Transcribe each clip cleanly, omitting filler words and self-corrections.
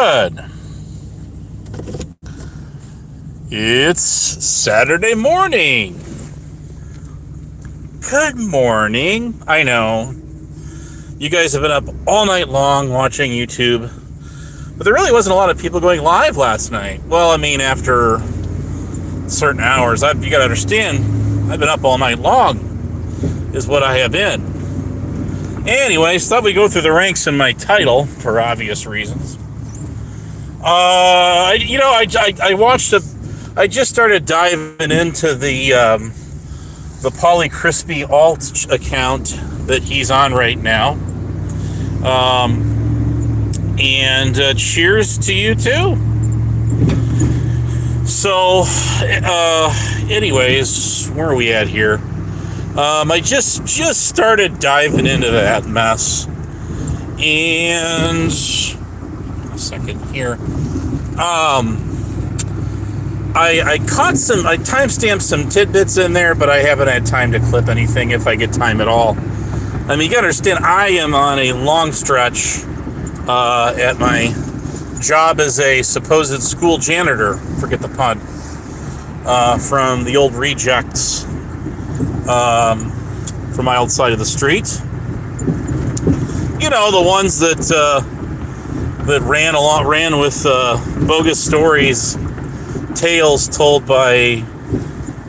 good. It's Saturday morning. Good morning. I know. You guys have been up all night long watching YouTube. But there really wasn't a lot of people going live last night. Well, I mean, after certain hours. You got to understand, I've been up all night long, is what I have been. Anyways, thought we'd go through the ranks in my title, for obvious reasons. I just started diving into the Pauly Crispy alt account that he's on right now. And cheers to you too. So, anyways, where are we at here? I just started diving into that mess, and a second here. I timestamped some tidbits in there, but I haven't had time to clip anything if I get time at all. I mean, you gotta understand, I am on a long stretch at my job as a supposed school janitor, forget the pun, from the old rejects from my old side of the street. You know, the ones that ran with bogus stories, tales told by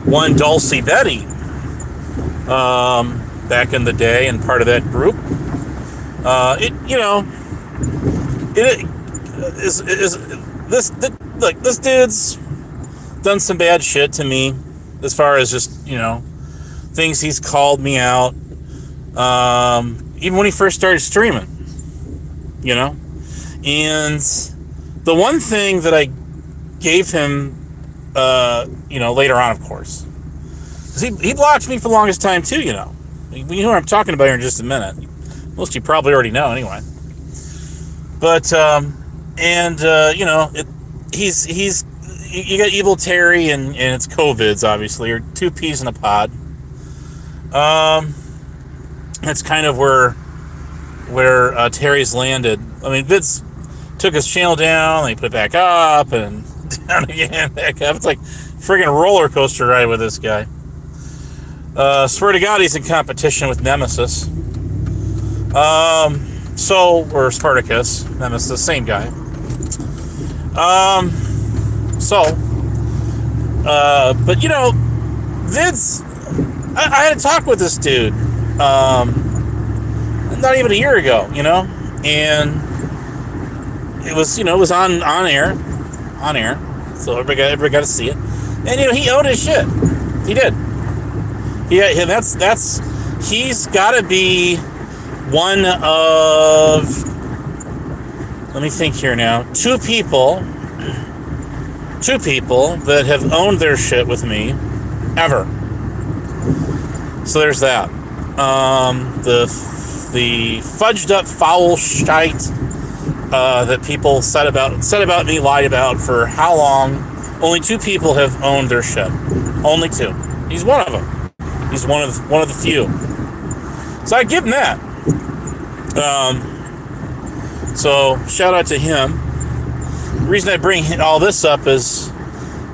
one Dulcie Betty back in the day, and part of that group. This dude's done some bad shit to me, as far as just, things he's called me out, even when he first started streaming, and the one thing that I gave him, later on, of course, because he blocked me for the longest time too, You know what I'm talking about here in just a minute. Most of you probably already know anyway. But, you got Evil Terry and it's COVIDs, obviously, or two peas in a pod. That's kind of where Terry's landed. I mean, Vince took his channel down, they put it back up, and down again, back up. It's like friggin' roller coaster ride with this guy. Swear to God, he's in competition with Nemesis. Or Spartacus, Nemesis, same guy. But Vince, I had a talk with this dude, not even a year ago, and it was on air, so everybody got to see it, and he owned his shit. He did. Yeah, he's got to be one of, let me think here now, two people that have owned their shit with me ever. So there's that. The fudged up foul shite that people said about me, lied about for how long. Only two people have owned their shit. Only two. He's one of them. He's one of the few. So I give him that. So shout out to him. The reason I bring all this up is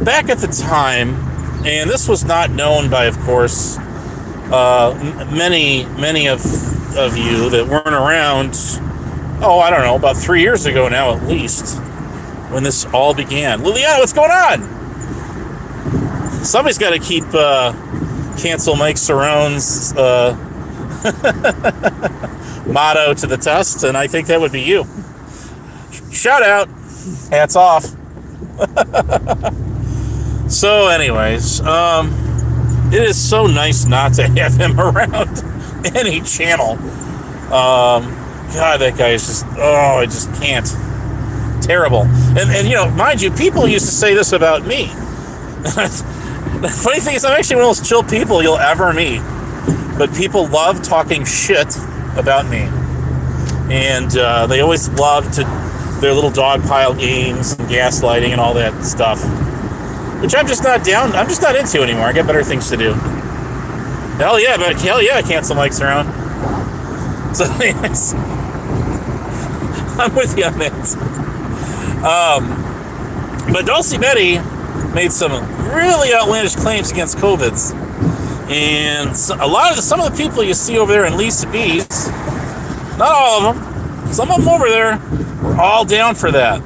back at the time, and this was not known by, of course, many of you that weren't around, I don't know, about 3 years ago now at least, when this all began. Liliana, what's going on? Somebody's got to keep cancel Mike Cerrone's motto to the test, and I think that would be you. Shout out. Hats off. So anyways, it is so nice not to have him around any channel. God, that guy is just, I just can't. Terrible. And mind you, people used to say this about me. The funny thing is, I'm actually one of those chill people you'll ever meet. But people love talking shit about me. And they always love their little dog pile games and gaslighting and all that stuff. Which I'm just not into anymore. I got better things to do. Hell yeah, cancel Mike Cerrone. So anyways, I'm with you on that. But Dulcie Betty made some really outlandish claims against COVIDs. And some of the people you see over there in Lisa B's, not all of them, some of them over there were all down for that.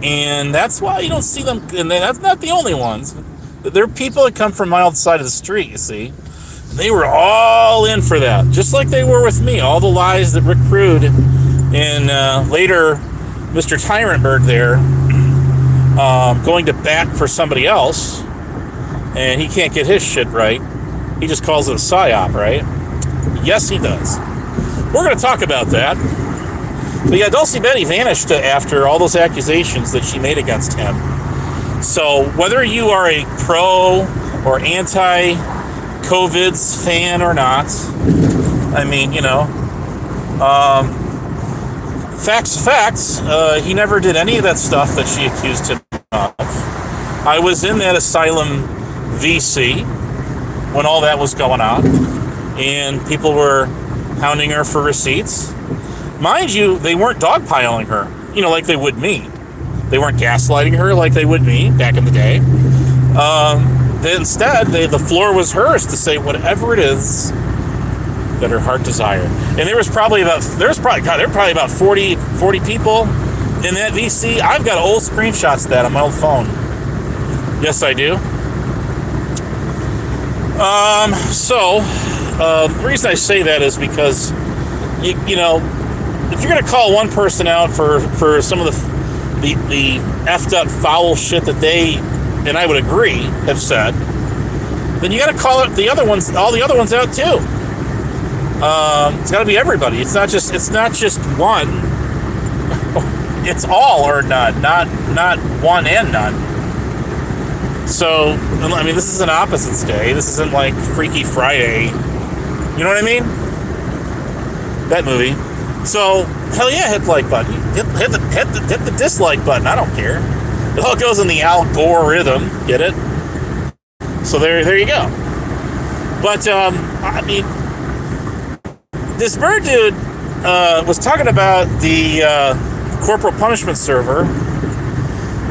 And that's why you don't see them, and that's not the only ones. There are people that come from my old side of the street, you see. They were all in for that, just like they were with me. All the lies that Rick Prude and later Mr. Tyrantberg there, going to bat for somebody else, and he can't get his shit right. He just calls it a psyop, right? Yes, he does. We're going to talk about that. But yeah, Dulcie Betty vanished after all those accusations that she made against him. So whether you are a pro or anti-COVID's fan or not, I mean, facts. He never did any of that stuff that she accused him of. I was in that asylum VC when all that was going on, and people were hounding her for receipts. Mind you, they weren't dogpiling her, like they would me. They weren't gaslighting her like they would me back in the day. Instead, the floor was hers to say whatever it is that her heart desired. And there were probably about 40 people in that VC. I've got old screenshots of that on my old phone. Yes, I do. The reason I say that is because, if you're going to call one person out for some of the effed up foul shit that they, and I would agree, have said, then you got to call it all the other ones out too. It's got to be everybody. It's not just one. It's all or none, not one and none. So, I mean, this isn't Opposites Day. This isn't like Freaky Friday. You know what I mean? That movie. So, hell yeah, hit the like button. Hit the dislike button. I don't care. It all goes in the Al Gore rhythm. Get it? So there you go. But, I mean, this bird dude was talking about the corporal punishment server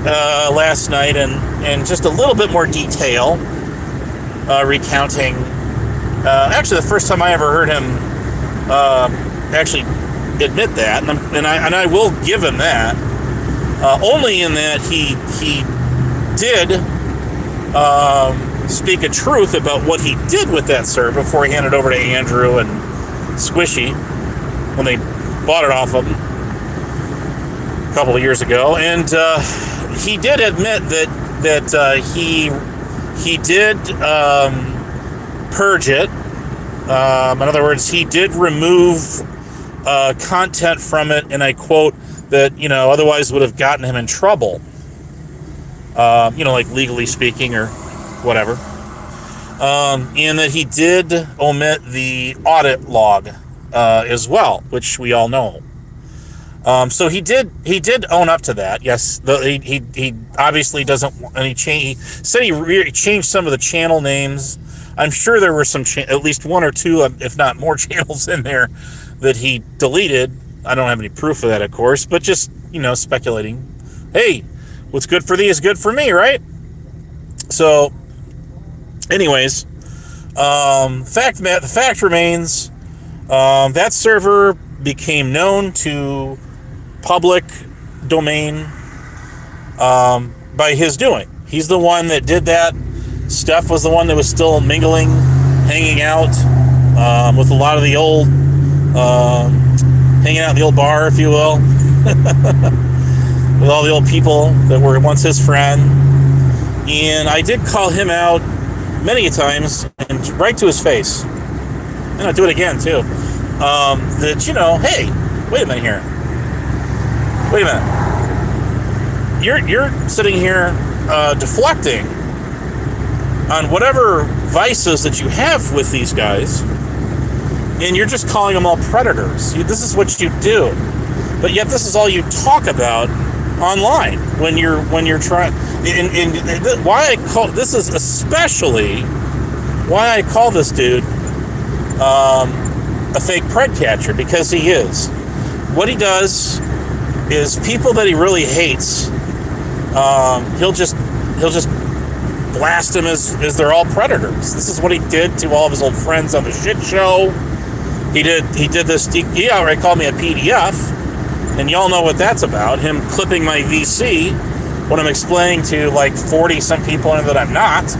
last night, and just a little bit more detail, recounting. Actually, the first time I ever heard him actually admit that, and I will give him that. Only in that he did speak a truth about what he did with that server before he handed it over to Andrew and Squishy when they bought it off of him a couple of years ago, and he did admit that he did purge it. In other words, he did remove content from it, and I quote, that otherwise would have gotten him in trouble. Like legally speaking or whatever. And that he did omit the audit log as well, which we all know. So he did own up to that. Yes, he obviously doesn't. And he said he changed some of the channel names. I'm sure there were at least one or two, if not more, channels in there that he deleted. I don't have any proof of that, of course, but just speculating. Hey, what's good for thee is good for me, right? So, anyways, the fact remains, that server became known to public domain by his doing. He's the one that did that. Steph was the one that was still mingling, hanging out with a lot of the old, hanging out in the old bar, if you will, with all the old people that were once his friend. And I did call him out many times, and right to his face. And I'll do it again, too. That, hey, wait a minute here. Wait a minute. You're sitting here deflecting on whatever vices that you have with these guys, and you're just calling them all predators. This is what you do. But yet this is all you talk about online when you're trying. And why I call this is especially why I call this dude a fake pred catcher, because he is. What he does is people that he really hates. He'll just blast them as they're all predators. This is what he did to all of his old friends on the shit show. He did this. He outright called me a PDF, and y'all know what that's about. Him clipping my VC when I'm explaining to like 40 some people that I'm not,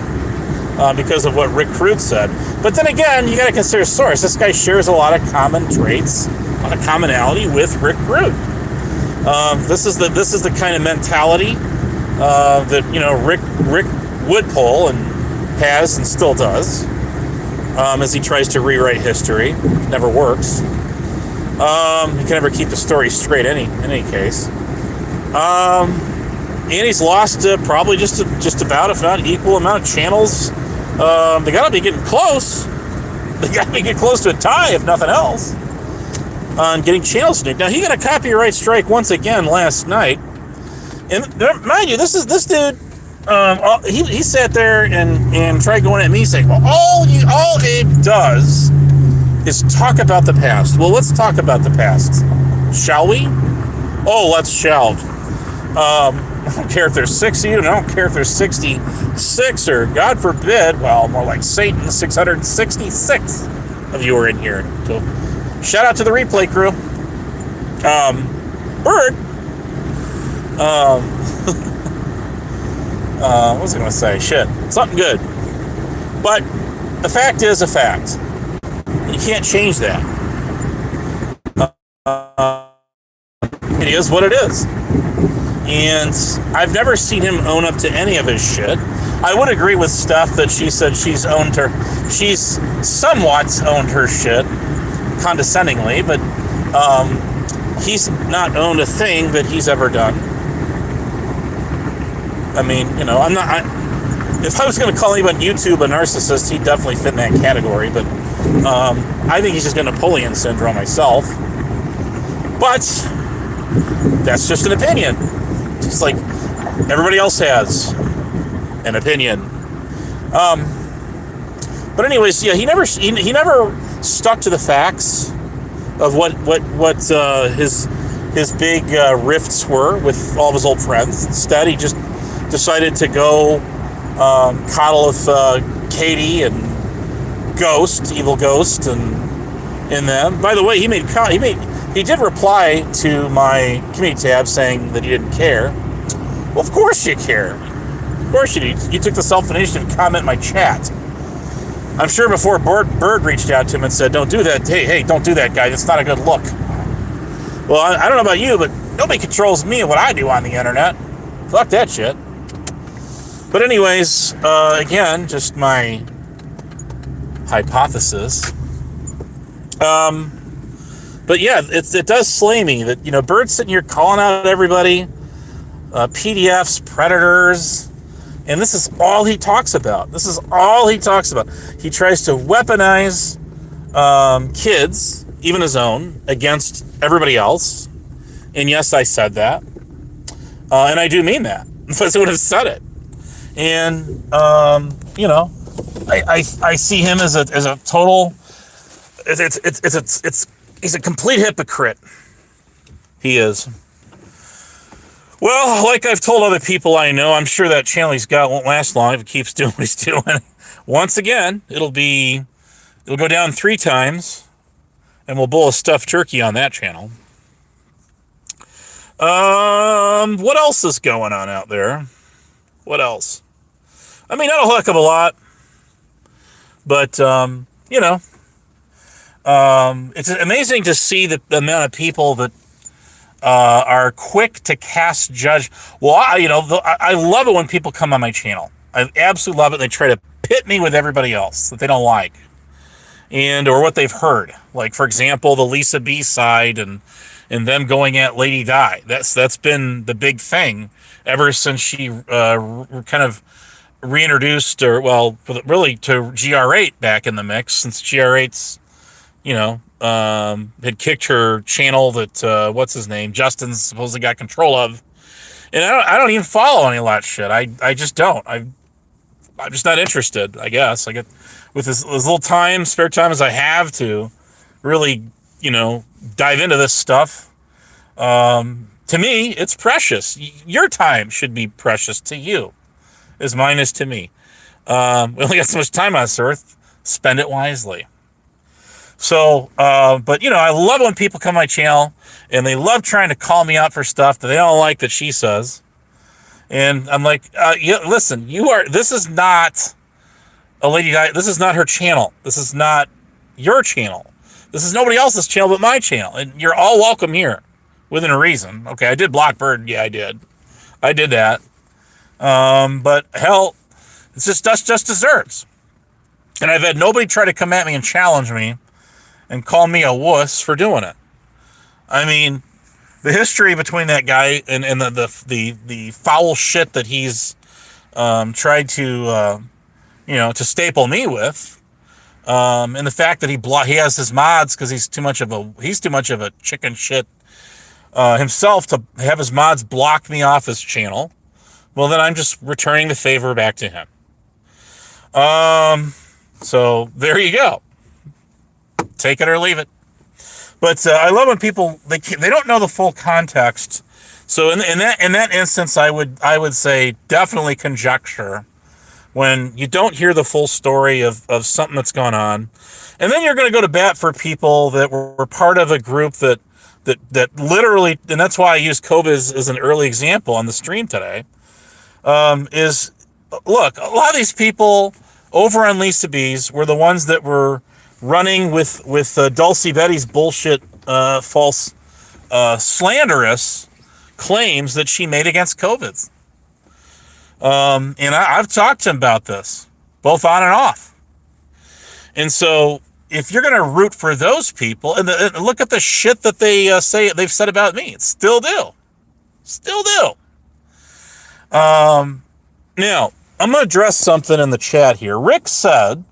because of what Rick Crude said. But then again, you got to consider source. This guy shares a lot of common traits, a lot of commonality with Rick Crude. This is the kind of mentality that Rick would pull and has and still does, as he tries to rewrite history. It never works. He can never keep the story straight in any case. And he's lost probably just about, if not equal amount of channels. They got to be getting close. They got to be getting close to a tie, if nothing else, on getting channels snooped. Now, he got a copyright strike once again last night. And mind you, this dude, he sat there and tried going at me saying, well, all Abe does is talk about the past. Well, let's talk about the past. Shall we? Oh, let's shall. I don't care if there's 6 of you, and I don't care if there's 66, or God forbid, well, more like Satan, 666 of you are in here. So, shout out to the replay crew. Bird. What was I going to say? Shit. Something good. But the fact is a fact. You can't change that. It is what it is. And I've never seen him own up to any of his shit. I would agree with Steph that she said she's somewhat owned her shit, condescendingly, but he's not owned a thing that he's ever done. I mean, if I was going to call anyone on YouTube a narcissist, he'd definitely fit in that category, but I think he's just got Napoleon syndrome myself. But that's just an opinion. Just like everybody else has an opinion. But anyways, yeah, he never stuck to the facts of what his big rifts were with all of his old friends. Instead, he just decided to go coddle with Katie and Evil Ghost, and them. By the way, he did reply to my community tab saying that he didn't care. Well, of course you care. Of course you did. You took the self-initiative to comment my chat. I'm sure before Bird reached out to him and said, don't do that. Hey, don't do that, guy. That's not a good look. Well, I don't know about you, but nobody controls me and what I do on the internet. Fuck that shit. But anyways, again, just my hypothesis. But yeah, it does slay me that, Bird's sitting here calling out everybody, PDFs, predators, and this is all he talks about. This is all he talks about. He tries to weaponize kids, even his own, against everybody else. And yes, I said that. And I do mean that. Otherwise I would have said it. And, I see him as a total... He's a complete hypocrite. He is. Well, like I've told other people I know, I'm sure that channel he's got won't last long if he keeps doing what he's doing. Once again, it'll go down 3 times, and we'll bowl a stuffed turkey on that channel. What else is going on out there? What else? I mean, not a heck of a lot, but it's amazing to see the amount of people that are quick to cast judge. Well, I love it when people come on my channel. I absolutely love it. They try to pit me with everybody else that they don't like, or what they've heard. Like, for example, the Lisa B side and them going at Lady Di. That's been the big thing ever since she kind of reintroduced, really to GR8 back in the mix, since GR8's had kicked her channel that what's his name, Justin, supposedly got control of, and I don't even follow any of that shit. I just don't. I'm just not interested. I guess I get with as little spare time as I have to really dive into this stuff. To me, it's precious. Your time should be precious to you, as mine is to me. We only got so much time on this earth. Spend it wisely. So, but I love when people come on my channel and they love trying to call me out for stuff that they don't like that she says. And I'm like, listen, this is not a Lady Di. This is not her channel. This is not your channel. This is nobody else's channel but my channel. And you're all welcome here within a reason. Okay, I did block Bird. Yeah, I did. I did that. But hell, it's just desserts. And I've had nobody try to come at me and challenge me and call me a wuss for doing it. I mean, the history between that guy and the foul shit that he's tried to to staple me with, and the fact that he has his mods because he's too much of a chicken shit himself to have his mods block me off his channel. Well, then I'm just returning the favor back to him. So there you go. Take it or leave it. But I love when people they don't know the full context. So in that instance, I would say definitely conjecture when you don't hear the full story of something that's gone on, and then you're going to go to bat for people that were part of a group that literally, and that's why I used COVID as an early example on the stream today. Is look, a lot of these people over on Lisa B's were the ones that were running with Dulcie Betty's bullshit, false, slanderous claims that she made against COVID. And I've talked to him about this, both on and off. And so if you're going to root for those people, and look at the shit that they say they've said about me, still do. Now, I'm going to address something in the chat here. Rick said,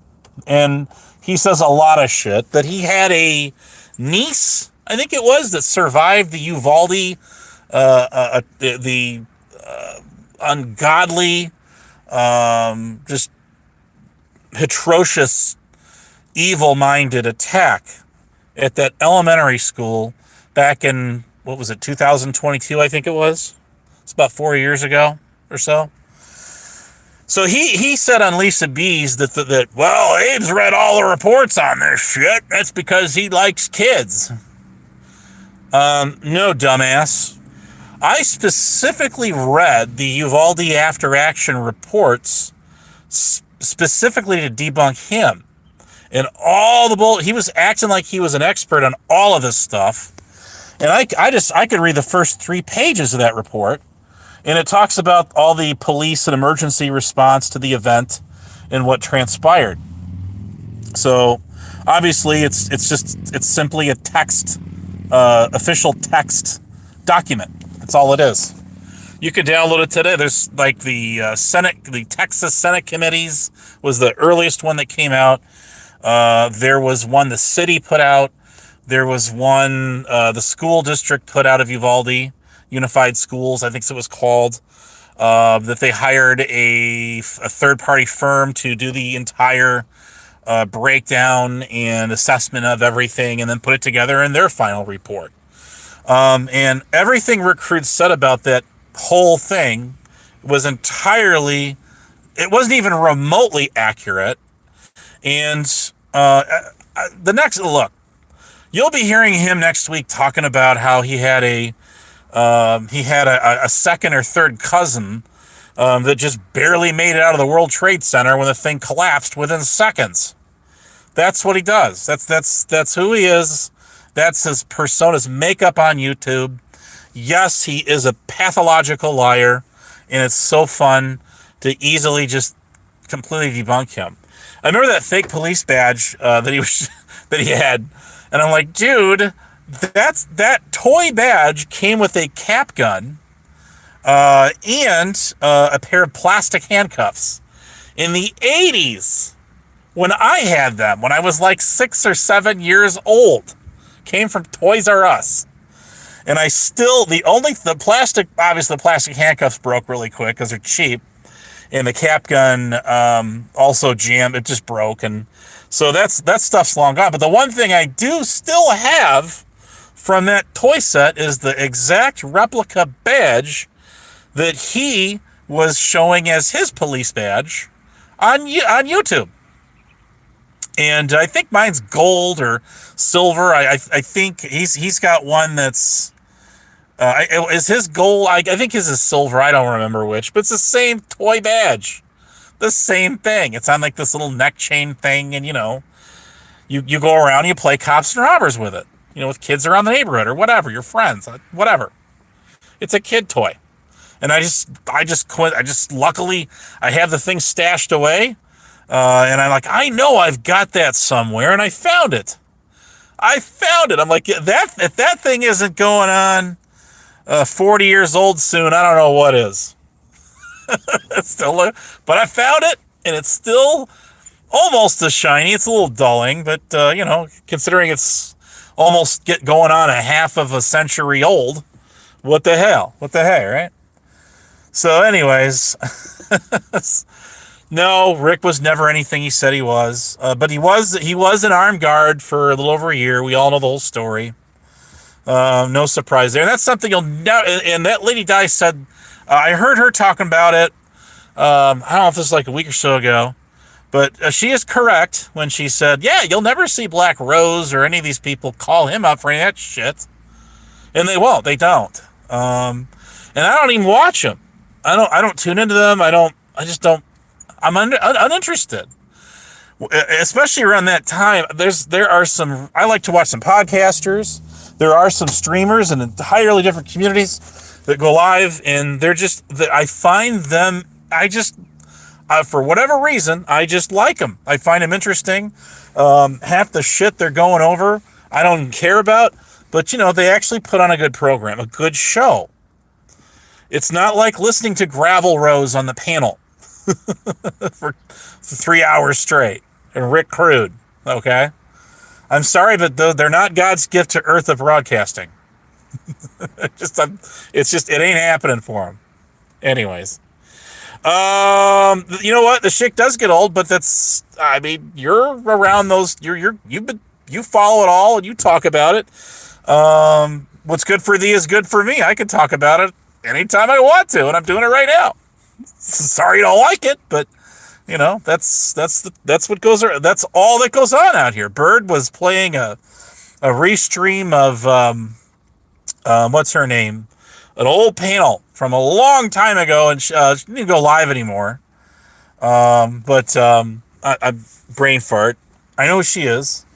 and he says a lot of shit, that he had a niece, I think it was, that survived the Uvalde, the ungodly, just atrocious, evil-minded attack at that elementary school back in, 2022, I think it was? It's about 4 years ago or so. So he said on Lisa B's that well, Abe's read all the reports on this shit. That's because he likes kids. No, dumbass. I specifically read the Uvalde after action reports specifically to debunk him. And all the he was acting like he was an expert on all of this stuff. And I could read the first 3 pages of that report. And it talks about all the police and emergency response to the event and what transpired. So obviously it's simply a text, official text document. That's all it is. You can download it today. There's like the Texas Senate committees was the earliest one that came out. There was one the city put out. There was one the school district put out of Uvalde. Unified Schools, I think it was called, that they hired a third-party firm to do the entire breakdown and assessment of everything and then put it together in their final report. And everything Rick Crude said about that whole thing was entirely, it wasn't even remotely accurate. And the next, look, you'll be hearing him next week talking about how he had a second or third cousin that just barely made it out of the World Trade Center when the thing collapsed within seconds. That's what he does. That's who he is. That's his persona's makeup on YouTube. Yes, he is a pathological liar, and it's so fun to easily just completely debunk him. I remember that fake police badge that he had, and I'm like, dude. That toy badge came with a cap gun and a pair of plastic handcuffs. In the 80s, when I had them, when I was like 6 or 7 years old, came from Toys R Us. And I still, the plastic handcuffs broke really quick because they're cheap. And the cap gun also jammed, it just broke. And so that stuff's long gone. But the one thing I do still have from that toy set is the exact replica badge that he was showing as his police badge on YouTube. And I think mine's gold or silver. I think he's got one that's is his gold. I think his is silver. I don't remember which, but it's the same toy badge, the same thing. It's on like this little neck chain thing, and you go around and you play cops and robbers with it. With kids around the neighborhood or whatever, your friends, whatever. It's a kid toy, and I just luckily I have the thing stashed away. And I'm like, I know I've got that somewhere, and I found it. I'm like, if that thing isn't going on 40 years old soon, I don't know what is. But I found it, and it's still almost as shiny. It's a little dulling, but considering it's almost going on a half of a century old, what the hell? What the heck, right? So, anyways. No, Rick was never anything he said he was, but he was an armed guard for a little over a year. We all know the whole story. No surprise there. And that's something you'll never. And that Lady Di said, I heard her talking about it. I don't know if this was like a week or so ago, but she is correct when she said, "Yeah, you'll never see Black Rose or any of these people call him up for any of that shit," and they won't. They don't. And I don't even watch them. I don't tune into them. I just don't. I'm uninterested, especially around that time. There are some. I like to watch some podcasters. There are some streamers in entirely different communities that go live, and they're just. I find them. For whatever reason, I just like them. I find them interesting. Half the shit they're going over, I don't care about. But they actually put on a good program, a good show. It's not like listening to Gravel Rose on the panel. for 3 hours straight, and Rick Crude. Okay, I'm sorry, but they're not God's gift to earth of broadcasting. It ain't happening for them. Anyways, you know what? The shit does get old, but you're around those. You follow it all, and you talk about it. What's good for thee is good for me. I can talk about it anytime I want to, and I'm doing it right now. Sorry you don't like it, but that's what goes. That's all that goes on out here. Bird was playing a restream of what's her name, an old panel from a long time ago, and she didn't go live anymore. But I brain fart. I know who she is.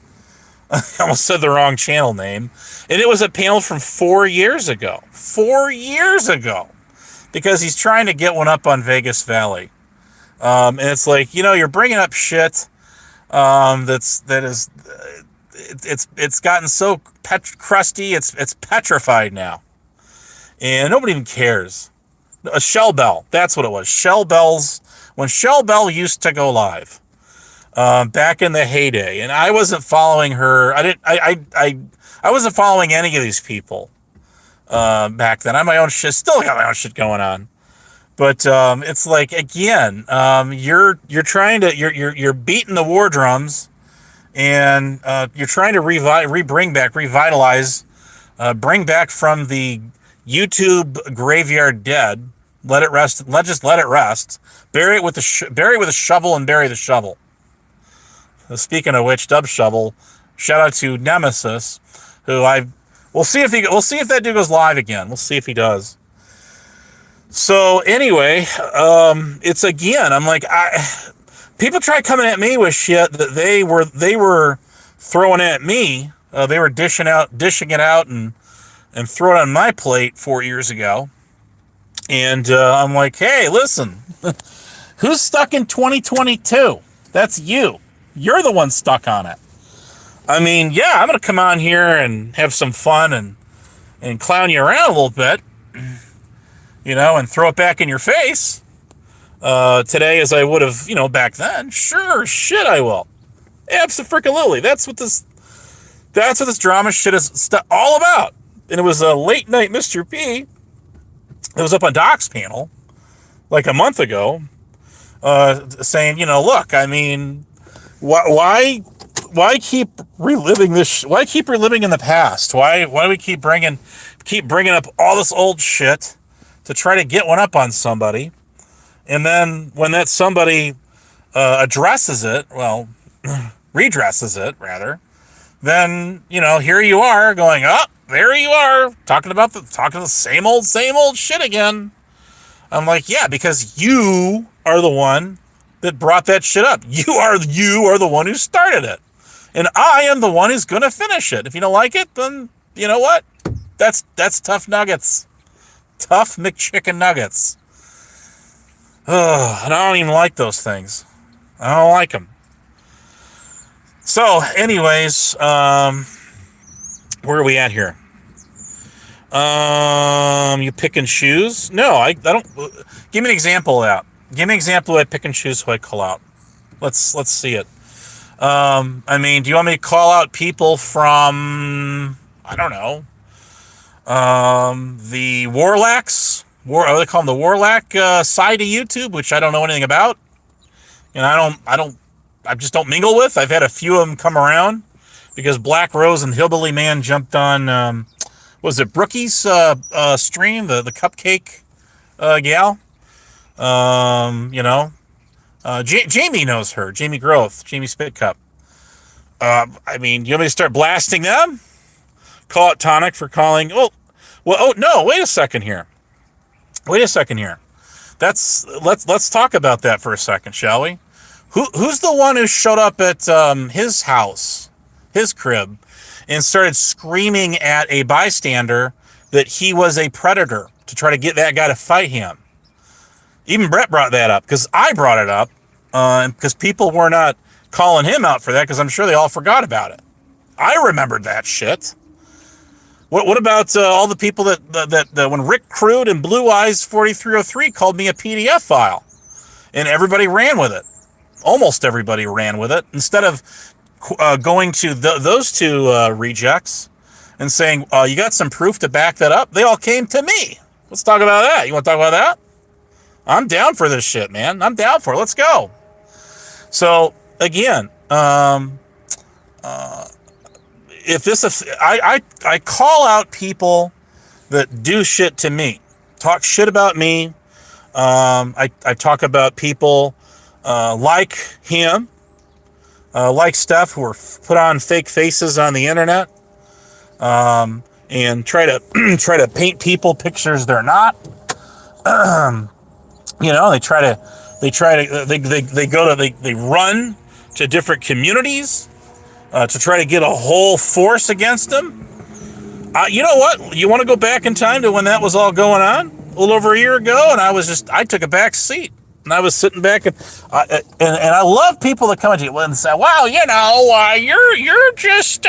I almost said the wrong channel name, and it was a panel from 4 years ago. 4 years ago. Because he's trying to get one up on Vegas Valley, and it's like you're bringing up shit it's gotten so crusty, it's petrified now, and nobody even cares. A Shell Bell, that's what it was. Shell Bells, when Shell Bell used to go live, back in the heyday, and I wasn't following her. I wasn't following any of these people. Back then, I had my own shit. Still got my own shit going on, but it's like again, you're trying to you're beating the war drums, and you're trying to revitalize, bring back from the YouTube graveyard dead. Let it rest. Just let it rest. Bury it with a shovel and bury the shovel. Speaking of which, Dub Shovel, shout out to Nemesis, who We'll see if that dude goes live again. We'll see if he does. So anyway, it's again. I'm like, people try coming at me with shit that they were throwing at me. They were dishing it out and throwing it on my plate 4 years ago. And I'm like, hey, listen, who's stuck in 2022? That's you. You're the one stuck on it. I mean, yeah, I'm going to come on here and have some fun and clown you around a little bit, and throw it back in your face today as I would have, back then. Sure, shit, I will. Abso-freaking-lutely. That's what this drama shit is all about. And it was a late night Mr. P. It was up on Doc's panel like a month ago, saying, look, I mean, why why keep reliving this? Why keep reliving in the past? Why do we keep bringing up all this old shit to try to get one up on somebody? And then when that somebody addresses it, well, redresses it rather, then here you are going, oh, there you are talking the same old shit again. I'm like, yeah, because you are the one that brought that shit up. You are the one who started it, and I am the one who's gonna finish it. If you don't like it, then you know what? That's tough nuggets, tough McChicken nuggets. And I don't even like those things. I don't like them. So, anyways, where are we at here? You pick and choose? No, I don't. Give me an example of that. Give me an example of I pick and choose who I call out. Let's see it. I mean, do you want me to call out people from, I don't know, the Warlacks? They call them the Warlack side of YouTube, which I don't know anything about. And I just don't mingle with. I've had a few of them come around because Black Rose and Hillbilly Man jumped on, was it Brookie's stream, the cupcake gal? Jamie knows her, Jamie Growth, Jamie Spitcup. I mean, you want me to start blasting them? Call out Tonic for calling, no, wait a second here. Let's talk about that for a second, shall we? Who's the one who showed up at his house, his crib, and started screaming at a bystander that he was a predator to try to get that guy to fight him? Even Brett brought that up because I brought it up because people were not calling him out for that because I'm sure they all forgot about it. I remembered that shit. What about all the people that when Rick Crude and Blue Eyes 4303 called me a PDF file, and everybody ran with it. Almost everybody ran with it. Instead of going to those two rejects and saying, you got some proof to back that up, they all came to me. Let's talk about that. You want to talk about that? I'm down for this shit, man. I'm down for it. Let's go. So, again, I call out people that do shit to me, talk shit about me. I talk about people like him, like Steph, who are put on fake faces on the internet, and try to paint people pictures they're not. They run to different communities to try to get a whole force against them. You know what? You want to go back in time to when that was all going on a little over a year ago, and I took a back seat. And I was sitting back, and I love people that come at you and say, "Well, you're just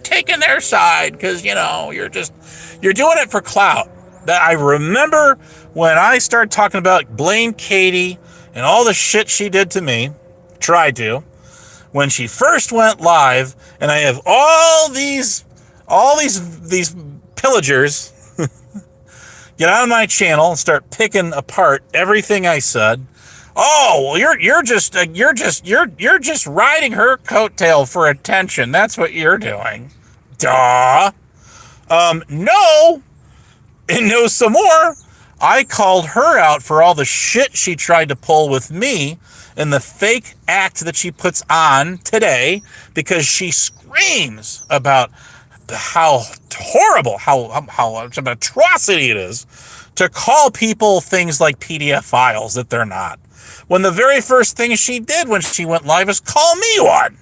taking their side because you're doing it for clout." That I remember when I started talking about Blaine Katie and all the shit she did to me, tried to, when she first went live, and I have all these pillagers get on my channel and start picking apart everything I said. Oh, well, you're just riding her coattail for attention. That's what you're doing. Duh. No. And no some more. I called her out for all the shit she tried to pull with me and the fake act that she puts on today because she screams about how horrible, how much of an atrocity it is to call people things like PDF files that they're not. When the very first thing she did when she went live is call me one.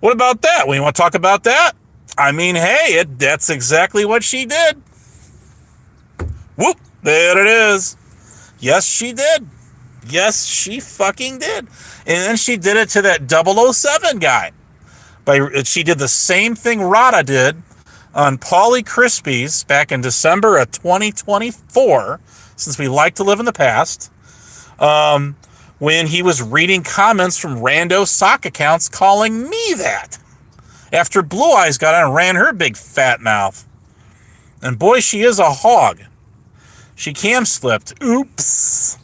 What about that? We want to talk about that? I mean, hey, that's exactly what she did. Whoop, there it is. Yes, she did. Yes, she fucking did. And then she did it to that 007 guy. She did the same thing Rada did on Paulie Crispies back in December of 2024, since we like to live in the past, when he was reading comments from rando sock accounts calling me that. After Blue Eyes got on and ran her big fat mouth. And boy, she is a hog. She cam slipped. Oops.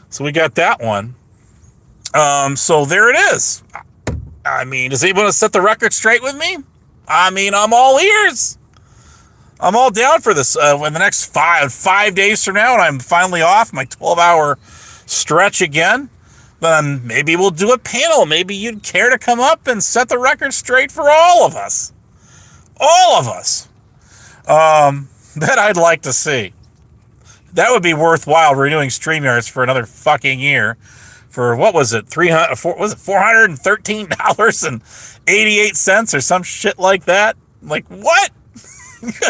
So we got that one. So there it is. I mean, does anyone want to set the record straight with me? I mean, I'm all ears. I'm all down for this. In the next 5 days from now, and I'm finally off my 12-hour stretch again, then maybe we'll do a panel. Maybe you'd care to come up and set the record straight for all of us. All of us. That I'd like to see. That would be worthwhile renewing StreamYards for another fucking year. For what was it? $413.88 or some shit like that? Like, what?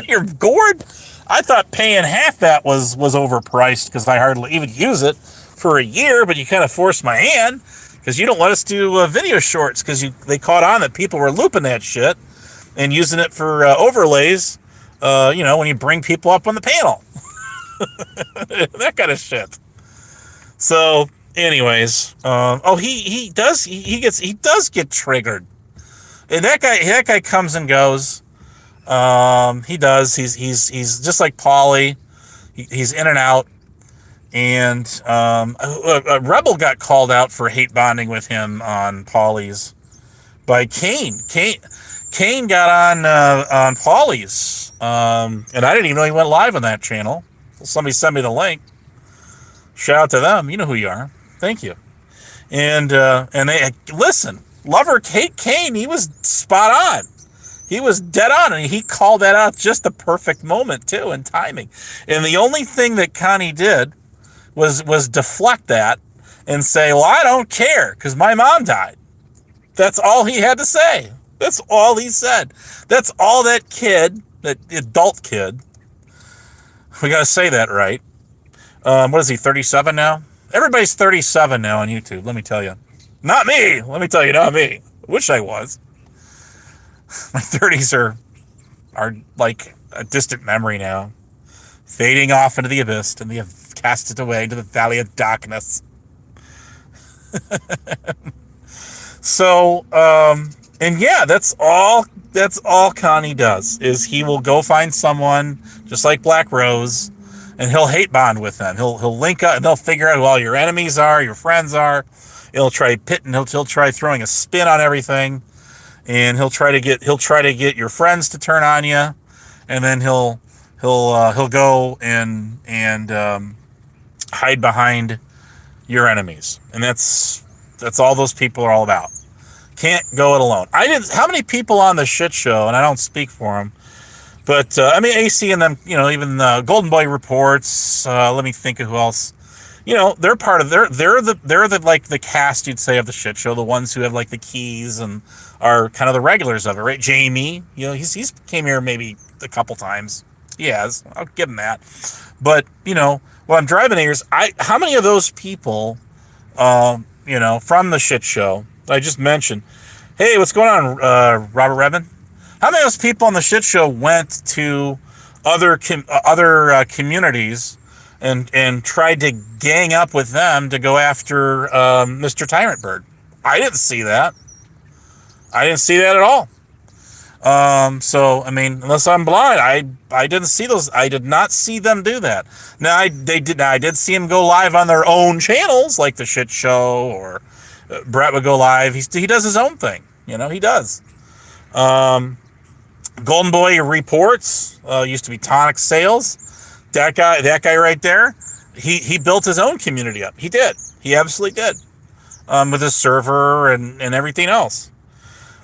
You're gourd? I thought paying half that was overpriced because I hardly even use it for a year, but you kind of forced my hand because you don't let us do video shorts because they caught on that people were looping that shit and using it for overlays, when you bring people up on the panel. That kind of shit. So, anyways, he does get triggered. And that guy comes and goes. He does. He's just like Paulie. He's in and out. And a Rebel got called out for hate bonding with him on Paulie's by Kane. Kane got on Paulie's, and I didn't even know he went live on that channel. Somebody sent me the link. Shout out to them. You know who you are. Thank you. And they listen. Lover Kane. He was spot on. He was dead on, and he called that out just the perfect moment too, and timing. And the only thing that Connie did was deflect that and say, "Well, I don't care because my mom died." That's all he had to say. That's all he said. That's all that kid, that adult kid. We got to say that right. What is he, 37 now? Everybody's 37 now on YouTube, let me tell you. Not me. Let me tell you, not me. I wish I was. My 30s are like a distant memory now. Fading off into the abyss, and they have cast it away into the valley of darkness. So, and yeah, that's all Connie does, is he will go find someone just like Black Rose, and he'll hate bond with them. He'll link up, and they'll figure out who all your enemies are, your friends are. He'll try he'll try throwing a spin on everything, and he'll try to get your friends to turn on you, and then he'll go and hide behind your enemies, and that's all those people are all about. Can't go it alone. How many people on the shit show, and I don't speak for them, but AC and them, even Golden Boy reports. Let me think of who else. They're part of they're the like the cast, you'd say, of the shit show. The ones who have like the keys and are kind of the regulars of it, right? Jamie, he's came here maybe a couple times. He has. I'll give him that. But what I'm driving here is how many of those people, from the shit show I just mentioned. Hey, what's going on, Robert Redmond? How many of those people on the shit show went to other communities and tried to gang up with them to go after Mr. Tyrant Bird? I didn't see that. I didn't see that at all. Unless I'm blind, I didn't see those. I did not see them do that. Now I did see them go live on their own channels, like the shit show, or Brett would go live. He does his own thing. He does. Golden Boy reports. Used to be Tonic Sales. That guy right there. He built his own community up. He did. He absolutely did. With his server and everything else.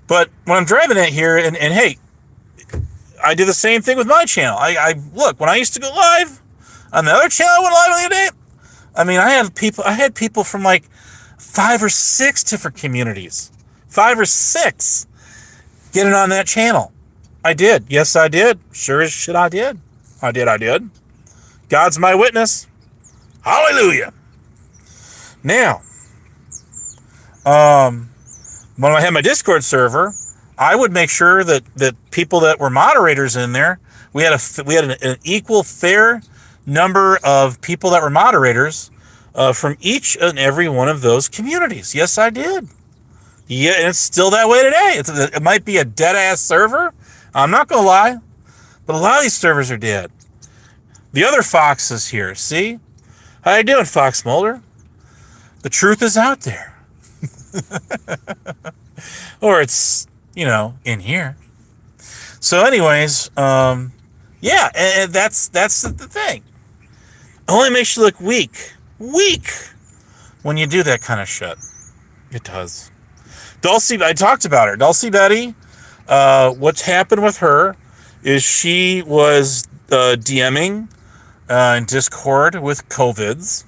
But when I'm driving it here, and hey, I do the same thing with my channel. I look, when I used to go live on the other channel I went live the other day, I had people from like 5 or 6 different communities. 5 or 6 getting on that channel. I did. Yes, I did. Sure as shit I did. I did. God's my witness. Hallelujah. Now, when I had my Discord server, I would make sure that people that were moderators in there, we had an equal, fair number of people that were moderators from each and every one of those communities. Yes, I did. Yeah, and it's still that way today. It might be a dead-ass server. I'm not going to lie. But a lot of these servers are dead. The other Fox is here. See? How you doing, Fox Mulder? The truth is out there. or it's, in here. So anyways, yeah, and that's the thing. It only makes you look weak when you do that kind of shit. It does. Dulcie, I talked about her. Dulcie Betty, what's happened with her is she was DMing in Discord with COVIDs.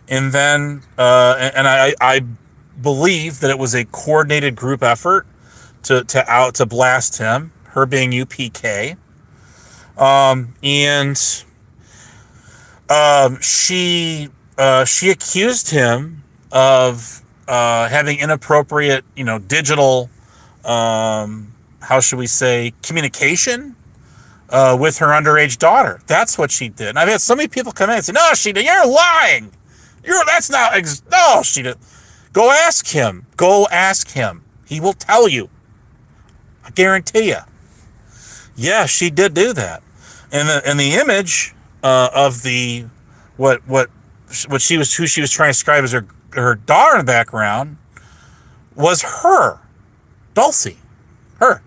And then, and I believe that it was a coordinated group effort to blast him, her being UPK. And she accused him of having inappropriate, digital, how should we say, communication with her underage daughter. That's what she did. And I've had so many people come in and say, "No, she did. You're lying. That's not. No, she did." Go ask him. Go ask him. He will tell you. I guarantee you. Yeah, she did do that. And the image of the what she was, who she was trying to describe as her daughter in the background was her, Dulcie, her.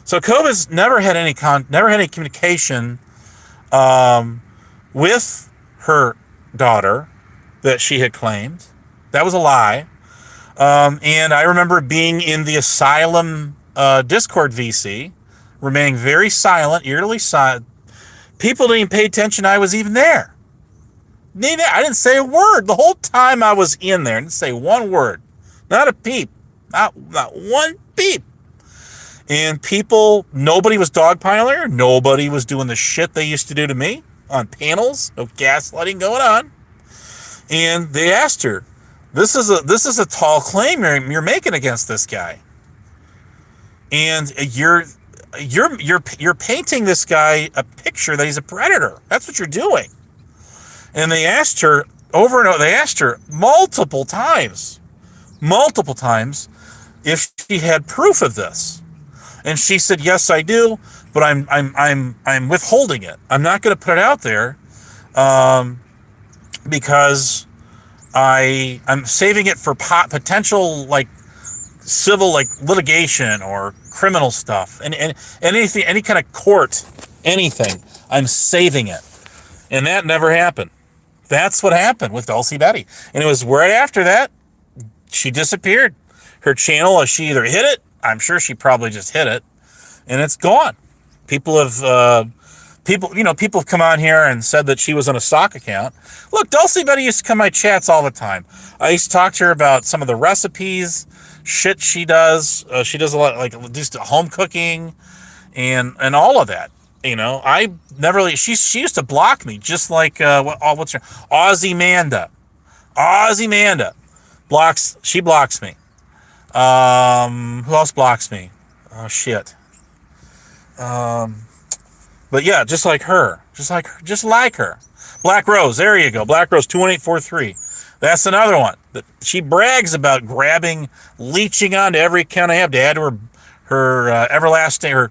So COVID's never had any communication with her daughter that she had claimed. That was a lie. And I remember being in the Asylum Discord VC, remaining very silent, eerily silent. People didn't even pay attention I was even there. I didn't say a word the whole time I was in there. I didn't say one word. Not a peep. Not one peep. And people, nobody was dogpiling her. Nobody was doing the shit they used to do to me on panels. No gaslighting going on. And they asked her, this is a tall claim you're making against this guy. And you're painting this guy a picture that he's a predator. That's what you're doing. And they asked her over and over. They asked her multiple times, if she had proof of this. And she said, "Yes, I do, but I'm withholding it. I'm not going to put it out there, because I'm saving it for potential civil litigation or criminal stuff and anything, any kind of court, anything. I'm saving it." And that never happened. That's what happened with Dulcie Betty. And it was right after that she disappeared. Her channel, she either hit it. I'm sure she probably just hit it, and it's gone. People have come on here and said that she was on a stock account. Look, Dulcie Betty used to come to my chats all the time. I used to talk to her about some of the recipes, shit she does. She does a lot, just home cooking and all of that. I never really, she used to block me, just like, what's her, Aussie Manda she blocks me. Who else blocks me? Oh shit. But yeah, just like her. Black Rose, there you go. Black Rose 21843. That's another one. She brags about leeching onto every account I have to add to her everlasting, her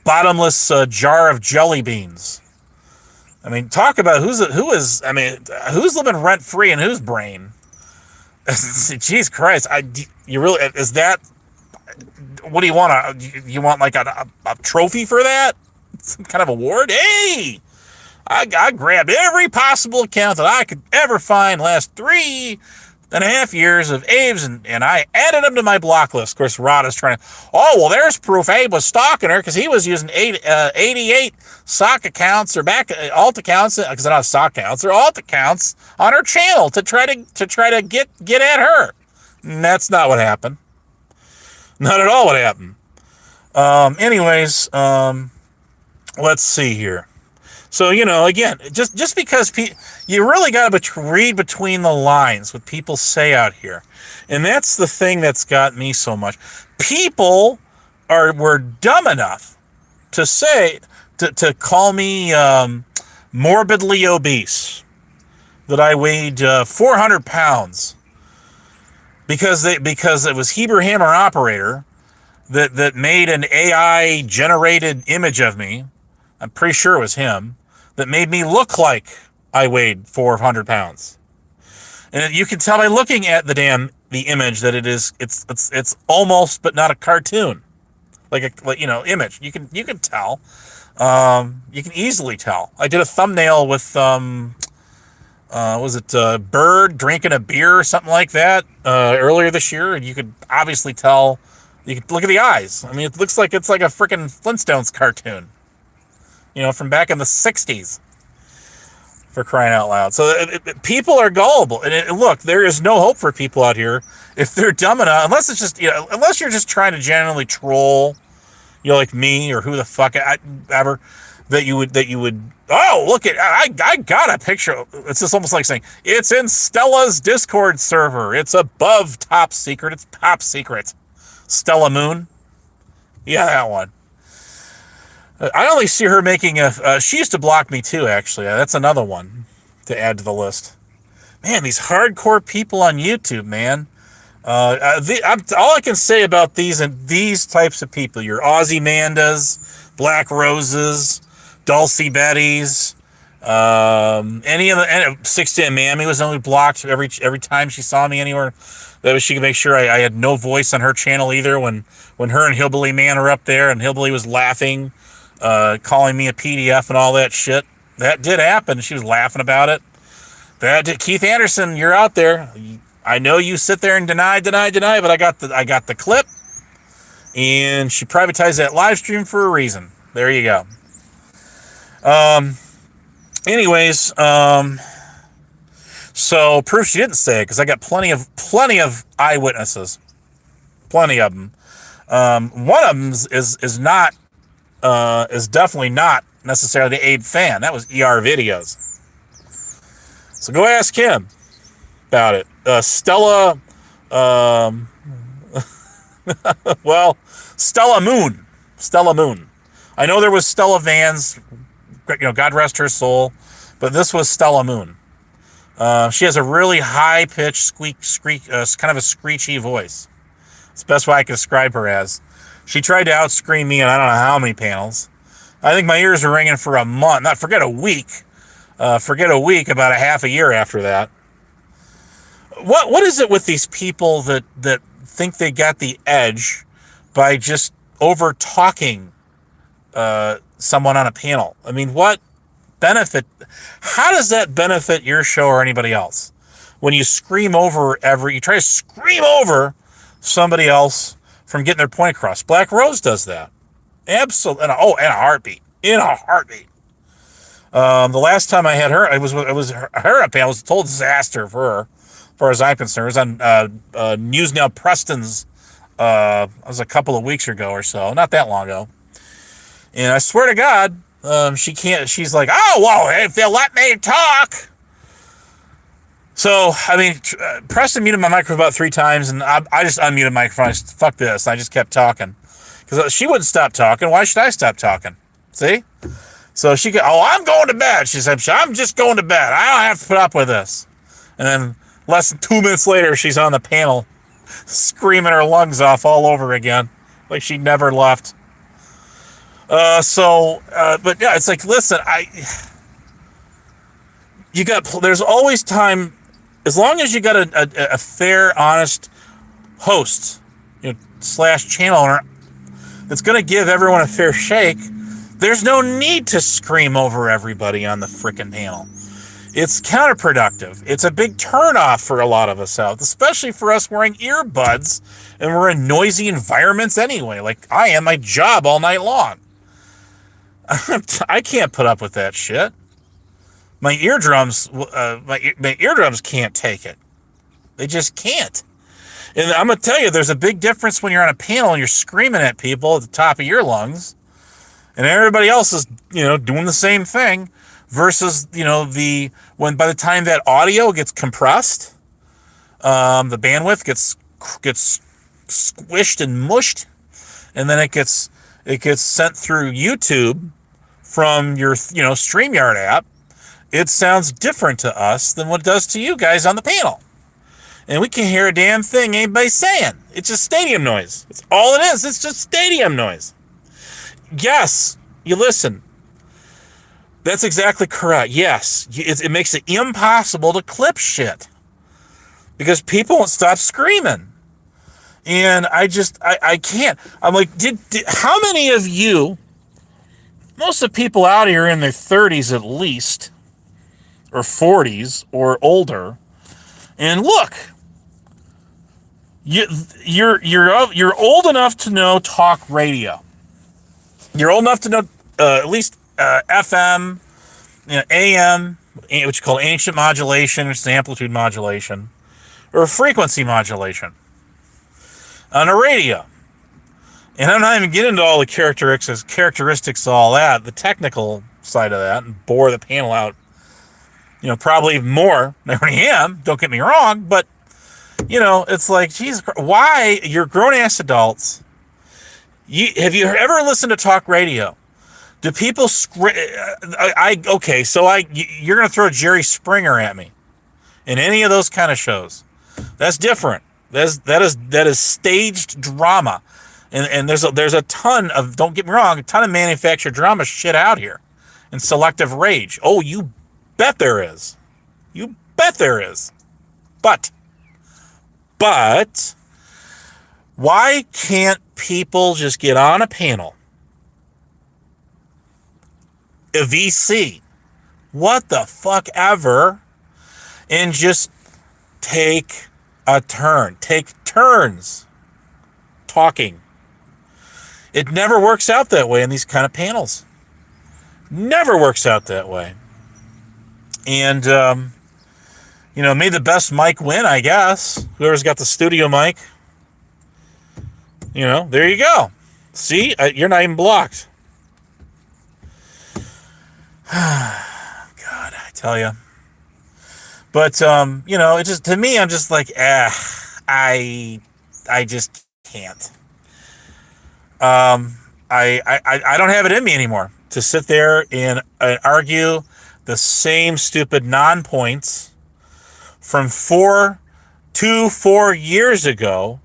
bottomless jar of jelly beans. I mean, talk about who's living rent free in whose brain? Jeez Christ! Is that? What do you want? You want like a trophy for that? Some kind of award? Hey, I grabbed every possible account that I could ever find last 3.5 years of Abe's, and I added them to my block list. Of course, Rod is trying to, there's proof Abe was stalking her because he was using 88 sock accounts or alt accounts, because they're not sock accounts, they're alt accounts on her channel to try to get at her. And that's not what happened. Not at all what happened. Anyways, let's see here. So, again, just because you really got to read between the lines what people say out here. And that's the thing that's got me so much. People were dumb enough to say, to call me morbidly obese, that I weighed 400 pounds because it was Heber Hammer Operator that made an AI generated image of me. I'm pretty sure it was him, that made me look like I weighed 400 pounds. And you can tell by looking at the image that it's almost but not a cartoon, image. You can tell. You can easily tell. I did a thumbnail with was it Bird drinking a beer or something like that earlier this year, and you could obviously tell. You could look at the eyes. I mean, it looks like it's like a freaking Flintstones cartoon, from back in the '60s. For crying out loud. So people are gullible. And look, there is no hope for people out here if they're dumb enough, unless it's just, unless you're just trying to genuinely troll, like me or who the fuck ever, that you would, oh, look at, I got a picture. It's just almost like saying, it's in Stella's Discord server. It's above top secret. It's top secret. Stella Moon. Yeah, that one. I only see her making she used to block me too, actually. That's another one to add to the list. Man, these hardcore people on YouTube, man. All I can say about these types of people, your Ozymandias, Black Roses, Dulcie Bettys, any of the 610 Mammy was only blocked every time she saw me anywhere. That was she could make sure I had no voice on her channel either. When her and Hillbilly Man are up there, and Hillbilly was laughing. Calling me a PDF and all that shit. That did happen. She was laughing about it. Keith Anderson, you're out there. I know you sit there and deny, but I got the clip, and she privatized that live stream for a reason. There you go. Anyways, so proof she didn't say it, because I got plenty of eyewitnesses, plenty of them. One of them is definitely not necessarily the Abe fan. That was ER Videos. So go ask him about it. Stella, Stella Moon. Stella Moon. I know there was Stella Vans, God rest her soul, but this was Stella Moon. She has a really high-pitched screech, kind of a screechy voice. It's the best way I can describe her as. She tried to outscream me in I don't know how many panels. I think my ears were ringing for a month. Forget a week, about a half a year after that. What is it with these people that think they got the edge by just over talking someone on a panel? I mean, what benefit? How does that benefit your show or anybody else? When you you try to scream over somebody else from getting their point across. Black Rose does that. Absolutely. In a heartbeat. In a heartbeat. The last time I had her, it was her up panel. It was a total disaster for her, as far as I'm concerned. It was on News Now Preston's, it was a couple of weeks ago or so, not that long ago. And I swear to God, she's like, oh, well, if they'll let me talk. So, I mean, Preston muted my microphone about 3 times, and I just unmuted my microphone. Fuck this. I just kept talking. Because she wouldn't stop talking. Why should I stop talking? See? So I'm going to bed. She said, I'm just going to bed. I don't have to put up with this. And then less than 2 minutes later, she's on the panel screaming her lungs off all over again. Like she never left. But yeah, it's like, listen, there's always time. As long as you got a fair, honest host, / channel owner that's going to give everyone a fair shake, there's no need to scream over everybody on the frickin' panel. It's counterproductive. It's a big turnoff for a lot of us out, especially for us wearing earbuds, and we're in noisy environments anyway, like I am my job all night long. I can't put up with that shit. My eardrums can't take it. They just can't. And I'm going to tell you, there's a big difference when you're on a panel and you're screaming at people at the top of your lungs, and everybody else is, doing the same thing, versus, when by the time that audio gets compressed, the bandwidth gets squished and mushed, and then it gets sent through YouTube from your, StreamYard app. It sounds different to us than what it does to you guys on the panel. And we can't hear a damn thing anybody's saying. It's just stadium noise. It's all it is. It's just stadium noise. Yes, you listen. That's exactly correct. Yes, it makes it impossible to clip shit. because people won't stop screaming. And I can't. I'm like, how many of you, most of the people out here in their 30s at least, or 40s or older, and look, you're old enough to know talk radio. You're old enough to know at least FM, AM, which is called ancient modulation, which is amplitude modulation, or frequency modulation on a radio. And I'm not even getting into all the characteristics of all that, the technical side of that, and bore the panel out, probably more than I am. Don't get me wrong, but it's like, Jesus Christ, why? You're grown-ass adults. Have you ever listened to talk radio? Do people you're going to throw Jerry Springer at me in any of those kind of shows. That's different. That is staged drama. And there's a ton of, don't get me wrong, a ton of manufactured drama shit out here. And selective rage. Oh, you bet there is. You bet there is. But why can't people just get on a panel, a VC, what the fuck ever, and just take turns talking? It never works out that way in these kind of panels. Never works out that way. And, may the best mic win, I guess. Whoever's got the studio mic. There you go. See, you're not even blocked. God, I tell you. But, it just, to me, I'm just like, I just can't. I don't have it in me anymore to sit there and argue the same stupid non-points from 4 years ago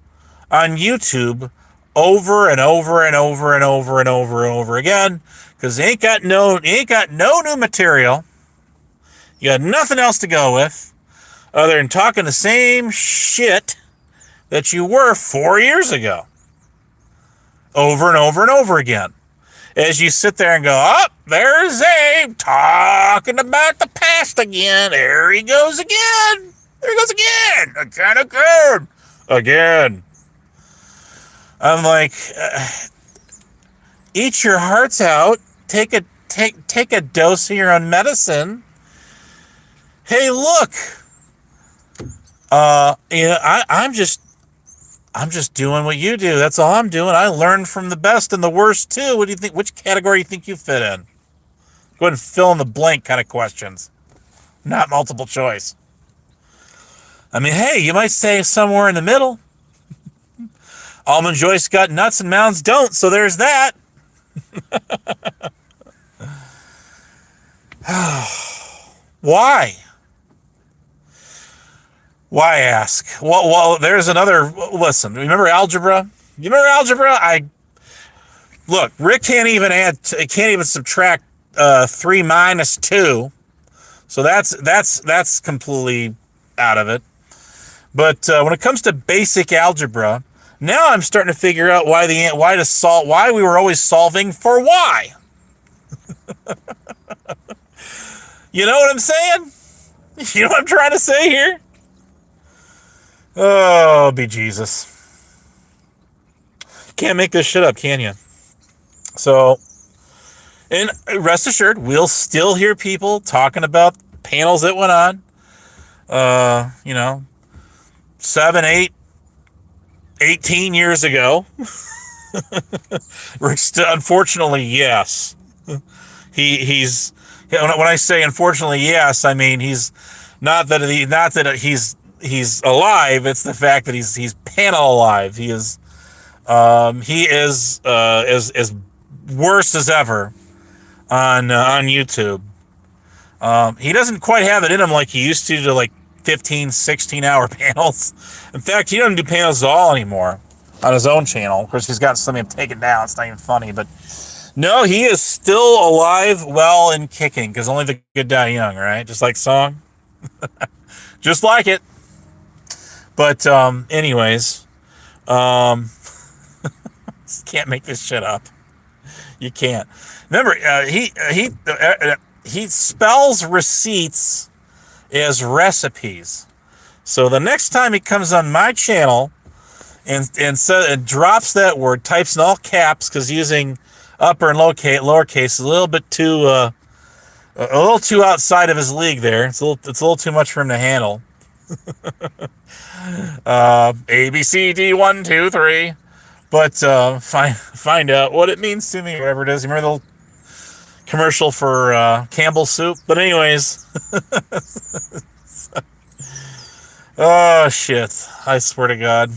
on YouTube over and over and over and over and over and over again, because they ain't got no new material. You got nothing else to go with other than talking the same shit that you were 4 years ago, over and over and over again. As you sit there and go, oh, there's Abe talking about the past again. There he goes again. There he goes again. Again. I'm like, eat your hearts out. Take a dose of your own medicine. Hey, look. I'm just doing what you do. That's all I'm doing. I learned from the best and the worst too. What do you think? Which category do you think you fit in? Go ahead and fill in the blank kind of questions, not multiple choice. I mean, hey, you might say somewhere in the middle. Almond Joy's got nuts and Mounds don't, so there's that. Why? Why ask? Well, there's another. Listen, remember algebra? You remember algebra? Look. Rick can't even subtract 3 minus 2, so that's completely out of it. But when it comes to basic algebra, now I'm starting to figure out why we were always solving for y. You know what I'm saying? You know what I'm trying to say here? Oh, be Jesus. Can't make this shit up, can you? So, and rest assured, we'll still hear people talking about panels that went on. 7, 8, 18 years ago. Rick still, unfortunately, yes. He's when I say unfortunately, yes, I mean he's not that he's alive. It's the fact that he's panel alive. He is as worse as ever on YouTube. He doesn't quite have it in him like he used to like 15, 16-hour panels. In fact, he doesn't do panels at all anymore on his own channel. Of course, he's got something taken down. It's not even funny, but no, he is still alive, well, and kicking, because only the good die young, right? Just like song. Just like it. But anyways, can't make this shit up. You can't. Remember, he spells receipts as recipes. So the next time he comes on my channel and drops that word, types in all caps because using upper and lowercase is a little bit too a little too outside of his league there. It's a little too much for him to handle. A B C D 1 2 3. But find out what it means to me, whatever it is. You remember the little commercial for Campbell's soup? But anyways, oh shit! I swear to God,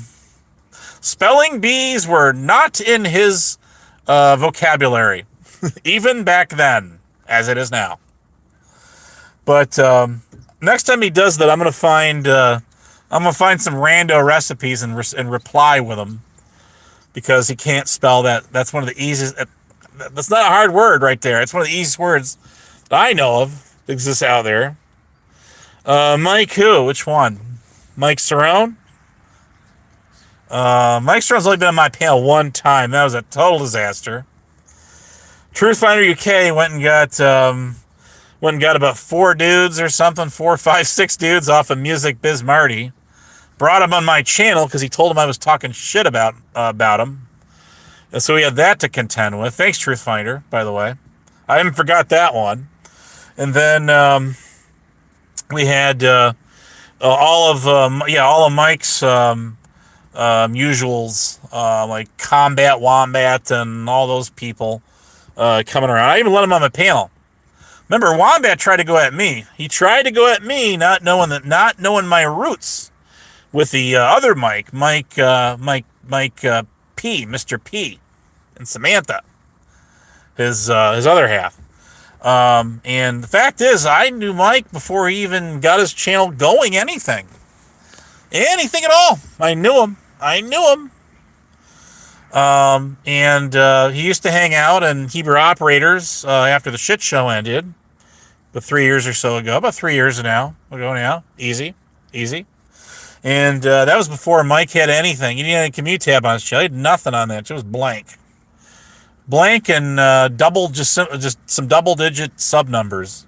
spelling bees were not in his vocabulary, even back then, as it is now. But next time he does that, I'm gonna find some rando recipes and reply with them. Because he can't spell that. That's one of the easiest. That's not a hard word right there. It's one of the easiest words that I know of that exists out there. Mike who? Which one? Mike Cerrone? Mike Cerrone's only been on my panel one time. That was a total disaster. Truthfinder UK went and got about 4 dudes or something. 4, 5, 6 dudes off of Music Biz Marty. Brought him on my channel because he told him I was talking shit about him. And so we had that to contend with. Thanks, Truthfinder, by the way. I haven't forgot that one. And then we had all of Mike's usuals, like Combat Wombat and all those people coming around. I even let him on my panel. Remember, Wombat tried to go at me. He tried to go at me, not knowing my roots. With the other Mike P, Mr. P, and Samantha, his other half. And the fact is, I knew Mike before he even got his channel going. Anything at all. I knew him. And he used to hang out in Hebrew Operators after the shit show ended, but 3 years or so ago. About 3 years ago now. Easy. And that was before Mike had anything. He didn't have a commute tab on his channel. He had nothing on that. It was blank. And just some double-digit sub-numbers.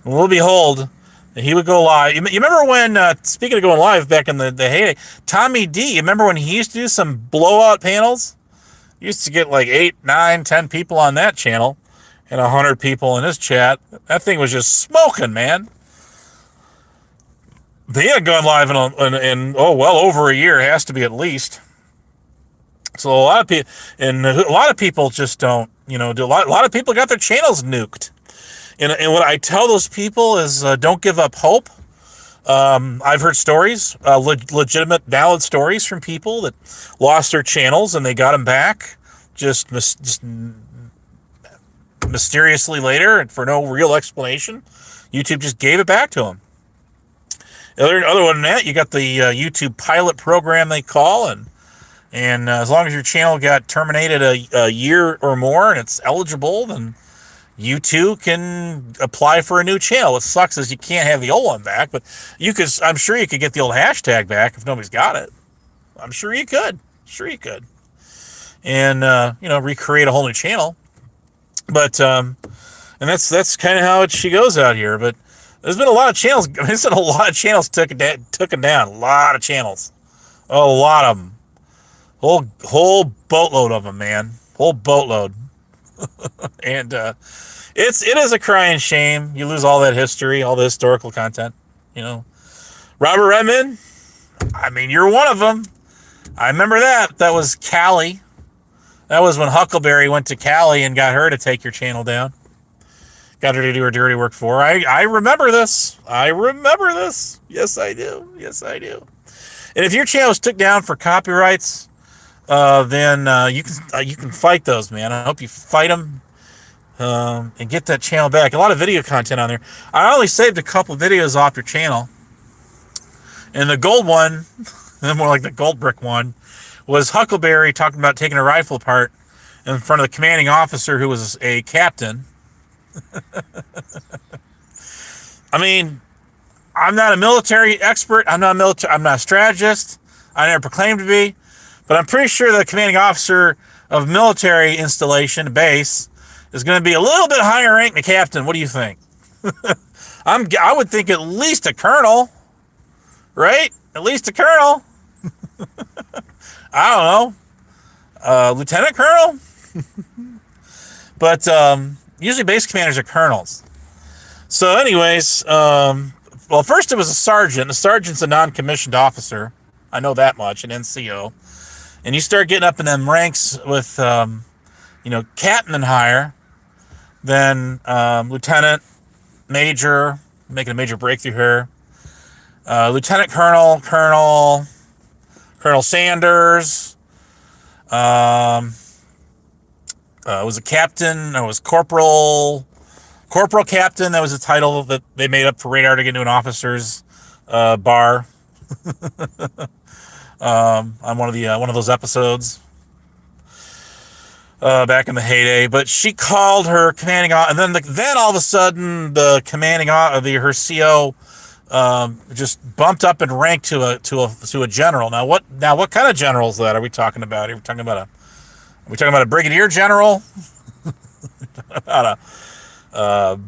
And lo and behold, he would go live. You remember when, speaking of going live back in the heyday, Tommy D, you remember when he used to do some blowout panels? He used to get like 8, 9, 10 people on that channel and 100 people in his chat. That thing was just smoking, man. They had gone live in well over a year. It has to be at least. So a lot of people just don't, a lot of people got their channels nuked. And what I tell those people is don't give up hope. I've heard stories, legitimate, valid stories from people that lost their channels and they got them back just mysteriously later and for no real explanation. YouTube just gave it back to them. Other than that, you got the YouTube pilot program they call, and as long as your channel got terminated a year or more and it's eligible, then you too can apply for a new channel. What sucks is you can't have the old one back, but I'm sure you could get the old hashtag back if nobody's got it. I'm sure you could. And recreate a whole new channel. But and that's kind of how she goes out here, but. There's been a lot of channels. There's been a lot of channels taken down. A lot of channels. A lot of them. Whole boatload of them, man. Whole boatload. And it is a crying shame. You lose all that history, all the historical content. Robert Redmond. I mean, you're one of them. I remember that. That was Cali. That was when Huckleberry went to Cali and got her to take your channel down. Got her to do her dirty work for her. I remember this. Yes, I do. And if your channel is took down for copyrights, then you can fight those, man. I hope you fight them and get that channel back. A lot of video content on there. I only saved a couple videos off your channel. And the gold one, more like the gold brick one, was Huckleberry talking about taking a rifle apart in front of the commanding officer who was a captain. I mean, I'm not a military expert. I'm not a strategist. I never proclaimed to be, but I'm pretty sure the commanding officer of military installation base is going to be a little bit higher rank than a captain. What do you think? I would think at least a colonel, right? At least a colonel. I don't know, lieutenant colonel. But usually base commanders are colonels. So, anyways, well, first it was a sergeant. A sergeant's a non-commissioned officer. I know that much, an NCO. And you start getting up in them ranks with, captain and higher, then lieutenant, major, making a major breakthrough here. Lieutenant colonel, Colonel Sanders. Was a captain. It was corporal captain. That was a title that they made up for radar to get into an officer's bar. On one of those episodes back in the heyday. But she called her commanding, and then all of a sudden the commanding her CO just bumped up in rank to a general. Now what kind of general is that? Are we talking about? Are we talking about a brigadier general? About a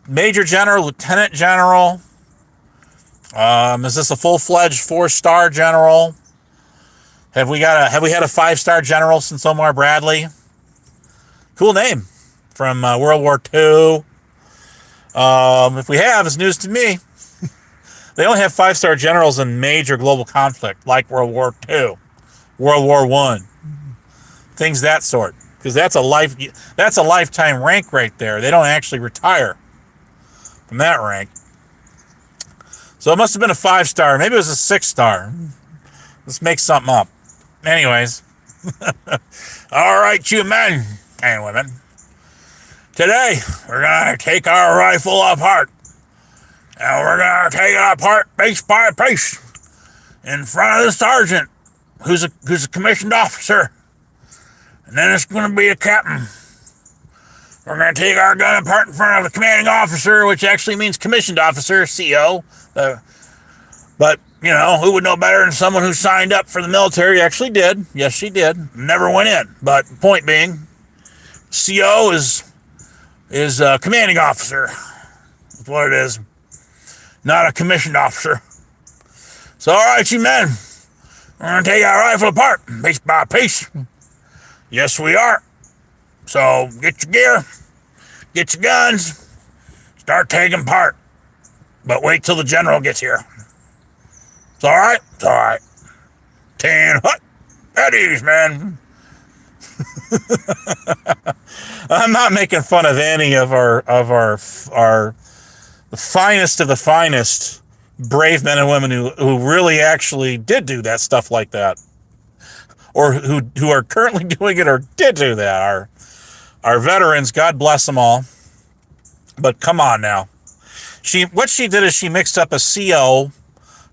major general, lieutenant general? Is this a full-fledged 4-star general? Have we had a 5-star general since Omar Bradley? Cool name from World War II. If we have, it's news to me. They only have 5-star generals in major global conflict, like World War II, World War I, things that sort. Because that's a lifetime rank right there. They don't actually retire from that rank. So it must have been a 5-star. Maybe it was a 6-star. Let's make something up. Anyways. All right, you men and women. Today, we're going to take our rifle apart. And we're going to take it apart piece by piece in front of the sergeant, who's a commissioned officer. And then it's going to be a captain. We're going to take our gun apart in front of the commanding officer, which actually means commissioned officer, CO. But, who would know better than someone who signed up for the military? Actually did. Yes, she did. Never went in. But point being, CO is a commanding officer. That's what it is. Not a commissioned officer. So, all right, you men. We're going to take our rifle apart, piece by piece. Yes, we are. So, get your gear. Get your guns. Start taking apart. But wait till the general gets here. It's all right. It's all right. 10 hut. At ease, man. I'm not making fun of any of the finest of the finest brave men and women who really actually did do that stuff like that, or who are currently doing it or did do that. Our veterans, God bless them all. But come on now. What she did is she mixed up a CO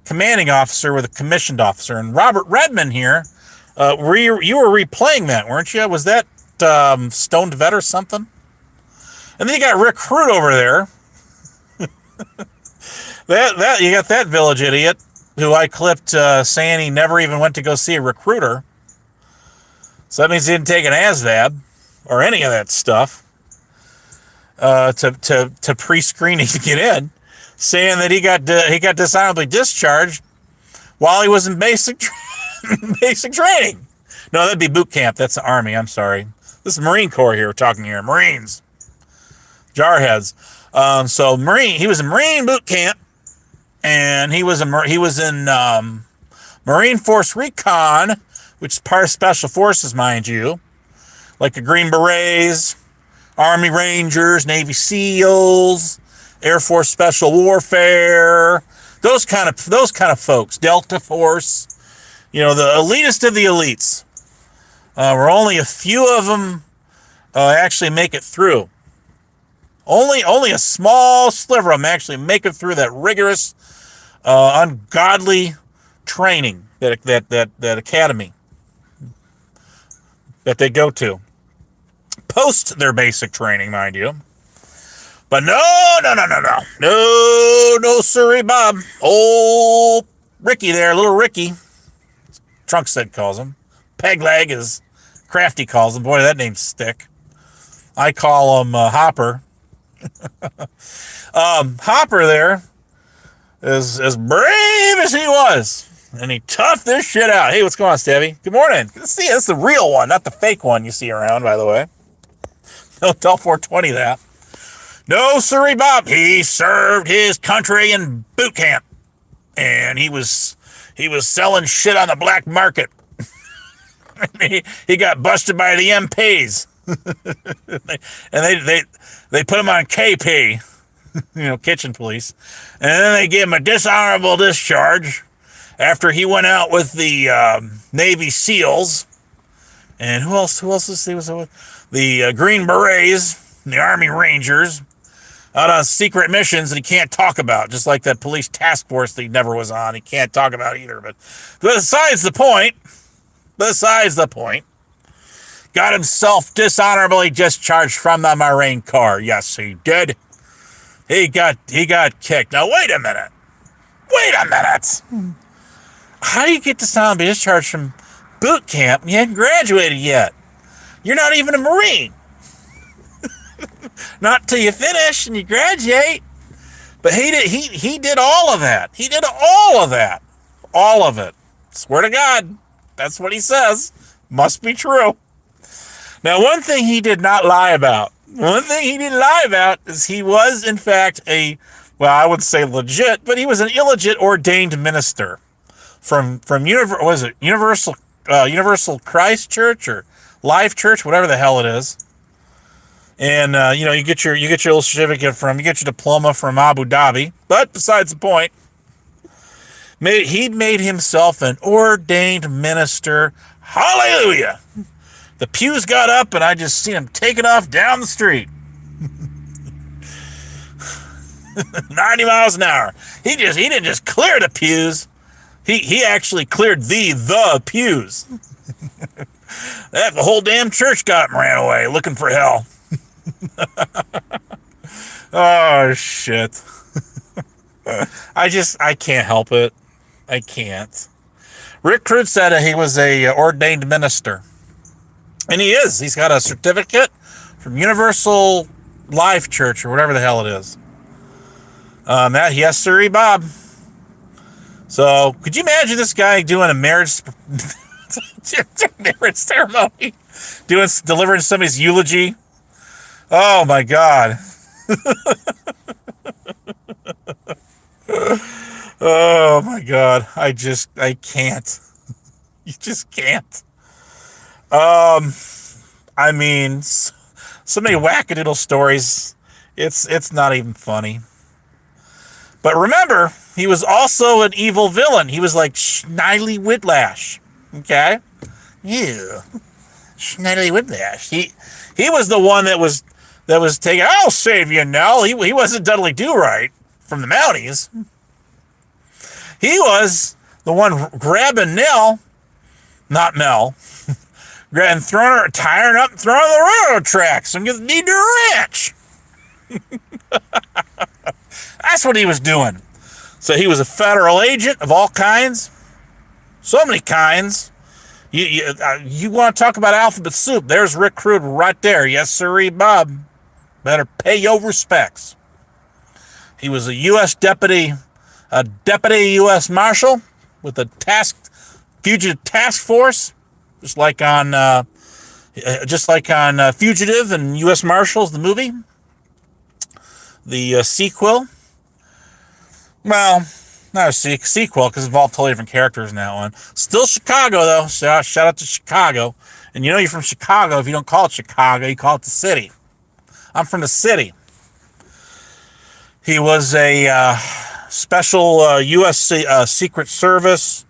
commanding officer with a commissioned officer. And Robert Redmond here, you were replaying that, weren't you? Was that Stoned Vet or something? And then you got Rick Root over there. You got that village idiot who I clipped saying he never even went to go see a recruiter. So that means he didn't take an ASVAB or any of that stuff to pre-screening to get in, saying that he got dishonorably discharged while he was in basic training. No, that'd be boot camp. That's the Army. I'm sorry. This is Marine Corps here. We're talking here. Marines. Jarheads. So Marine. He was in Marine boot camp, and he was in Marine Force Recon, which is part of Special Forces, mind you, like the Green Berets, Army Rangers, Navy SEALs, Air Force Special Warfare, those kind of folks. Delta Force, the elitist of the elites. Where only a few of them actually make it through. Only a small sliver of them actually make it through that rigorous, ungodly training that academy that they go to. Post their basic training, mind you. But no, sirree, Bob. Old Ricky there, little Ricky. Trunkstead calls him. Pegleg is Crafty calls him. Boy, that name's stick. I call him Hopper. Hopper there is as brave as he was. And he toughed this shit out. Hey, what's going on, Stabby? Good morning. Good to see you. This is the real one, not the fake one you see around, by the way. Don't tell 420 that. No, sirree, Bob. He served his country in boot camp. And he was selling shit on the black market. he got busted by the MPs. And they put him on KP, kitchen police. And then they gave him a dishonorable discharge after he went out with the Navy SEALs. And who else was he with? The Green Berets, and the Army Rangers, out on secret missions that he can't talk about, just like that police task force that he never was on. He can't talk about either. But besides the point, got himself dishonorably discharged from the Marine Corps. Yes, he did. He got kicked. Now, wait a minute. How do you get dishonorably discharged from boot camp and you hadn't graduated yet? You're not even a Marine. Not till you finish and you graduate. But he did all of that. He did all of that. All of it. Swear to God. That's what he says. Must be true. Now, one thing he did not lie about. Is he was, in fact, I would say legit, but he was an illegit ordained minister from Universal Christ Church or Life Church, whatever the hell it is. And you get your little certificate you get your diploma from Abu Dhabi. But besides the point, he made himself an ordained minister. Hallelujah! The pews got up, and I just seen him taking off down the street. 90 miles an hour. He didn't just clear the pews. He actually cleared the pews. The whole damn church got him, ran away looking for hell. Oh, shit. I can't help it. I can't. Rick Crude said he was a ordained minister. And he is. He's got a certificate from Universal Life Church or whatever the hell it is. Yes, sirree, Bob. So, could you imagine this guy doing a marriage ceremony? Delivering somebody's eulogy? Oh, my God. Oh, my God. I can't. You just can't. I mean, so many wackadoodle stories. It's not even funny. But remember, he was also an evil villain. He was like Snidely Whiplash. Okay? Yeah. Snidely Whiplash. He was the one that was taking, I'll save you, Nell. He wasn't Dudley Do-Right from the Mounties. He was the one grabbing Nell, not Mel, and tying her up and throwing her the railroad tracks and need to ranch. That's what he was doing. So he was a federal agent of all kinds. So many kinds. You want to talk about alphabet soup? There's Rick Crude right there. Yes, sirree, Bob. Better pay your respects. He was a U.S. deputy U.S. Marshal with a fugitive task force, just like on Fugitive and U.S. Marshals, the movie, the sequel. Well, not a sequel because it involved totally different characters in that one. Still Chicago though. Shout out to Chicago. And you're from Chicago. If you don't call it Chicago, you call it the city. I'm from the city. He was a special U.S. Secret Service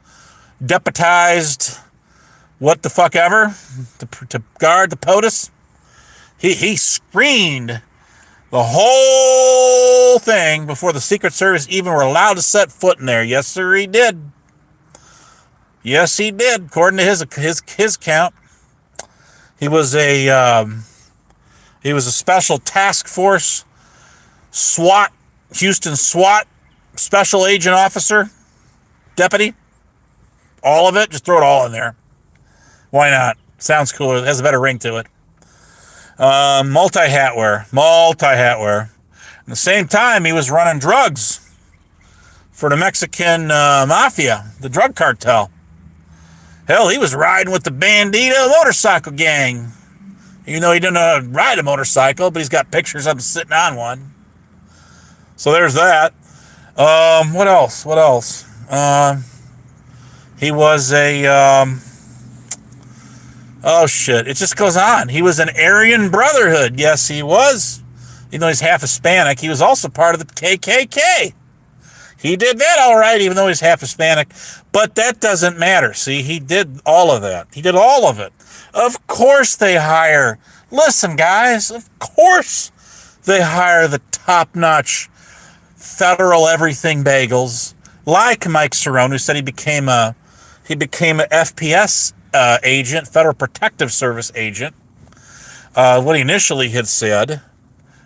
deputized what the fuck ever to guard the POTUS. He screened the whole thing before the Secret Service even were allowed to set foot in there. Yes, sir, he did. Yes, he did. According to his count, he was a special task force SWAT, Houston SWAT, special agent officer, deputy, all of it. Just throw it all in there. Why not? Sounds cooler. It has a better ring to it. Multi-hat wear. At the same time, he was running drugs for the Mexican mafia, the drug cartel. Hell, he was riding with the Bandito motorcycle gang. Even though he didn't ride a motorcycle, but he's got pictures of him sitting on one. So there's that. What else? He was a... oh, shit. It just goes on. He was an Aryan Brotherhood. Yes, he was. Even though he's half Hispanic, he was also part of the KKK. He did that all right, even though he's half Hispanic. But that doesn't matter. See, he did all of that. He did all of it. Of course they hire. Listen, guys, of course they hire the top-notch federal everything bagels like Mike Cerrone, who said he became a FPS agent, Federal Protective Service agent. What he initially had said.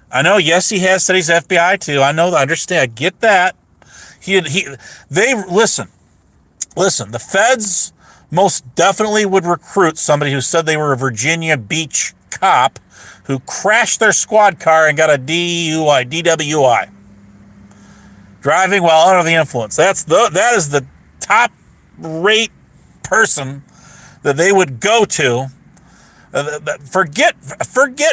I know, yes, he has said he's FBI too. I know, I understand, I get that. Listen, the feds most definitely would recruit somebody who said they were a Virginia Beach cop who crashed their squad car and got a DWI. Driving while under the influence. That is the top rate person that they would go to. Forget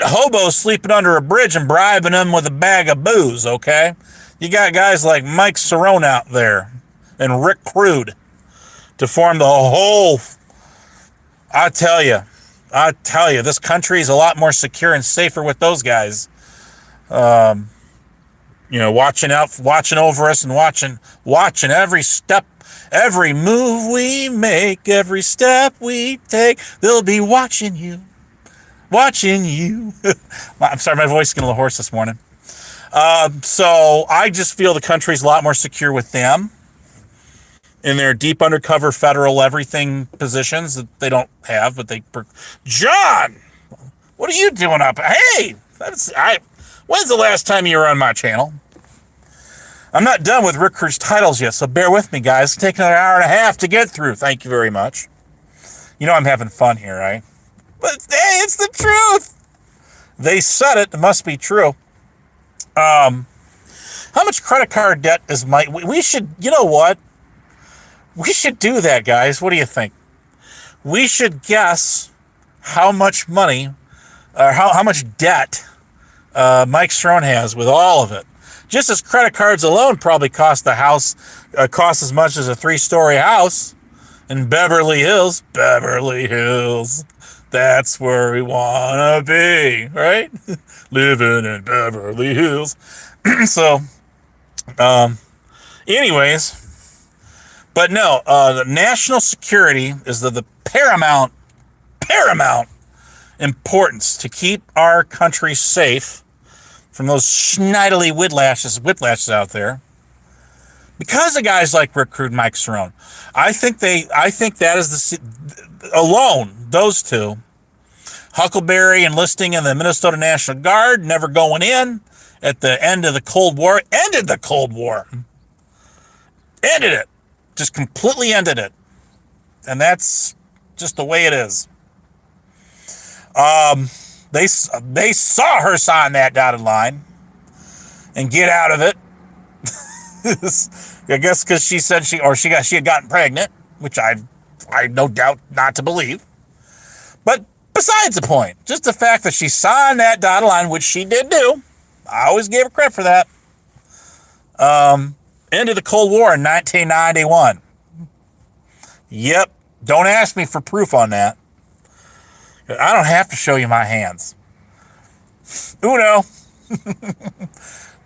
hobos sleeping under a bridge and bribing them with a bag of booze, okay? You got guys like Mike Cerrone out there and Rick Crude to form the whole... I tell you, this country is a lot more secure and safer with those guys. Watching over us and watching every step, every move we make, every step we take. They'll be watching you. I'm sorry, my voice is getting a little hoarse this morning. So I just feel the country's a lot more secure with them in their deep undercover federal everything positions that they don't have, but John, what are you doing up? Hey, when's the last time you were on my channel? I'm not done with Rick Crude's titles yet, so bear with me, guys. It's taking another hour and a half to get through. Thank you very much. You know I'm having fun here, right? But hey, it's the truth. They said it. It must be true. How much credit card debt is Mike? We should, you know what? We should do that, guys. What do you think? We should guess how much money, or how much debt Mike Cerrone has with all of it. Just as credit cards alone probably cost the house, cost as much as a 3-story house in Beverly Hills. Beverly Hills. That's where we want to be, right? Living in Beverly Hills. So, anyways, but no, national security is the paramount importance to keep our country safe from those schneidely whiplashes out there. Because of guys like Rick Crude, Mike Cerrone, I think that is alone, those two, Huckleberry enlisting in the Minnesota National Guard, never going in at the end of the Cold War, ended the Cold War. Ended it. Just completely ended it. And that's just the way it is. They saw her sign that dotted line and get out of it. I guess because she said she had gotten pregnant, which I no doubt not to believe. But besides the point, just the fact that she signed that dotted line, which she did do, I always gave her credit for that. Ended the Cold War in 1991. Yep. Don't ask me for proof on that. I don't have to show you my hands. Uno.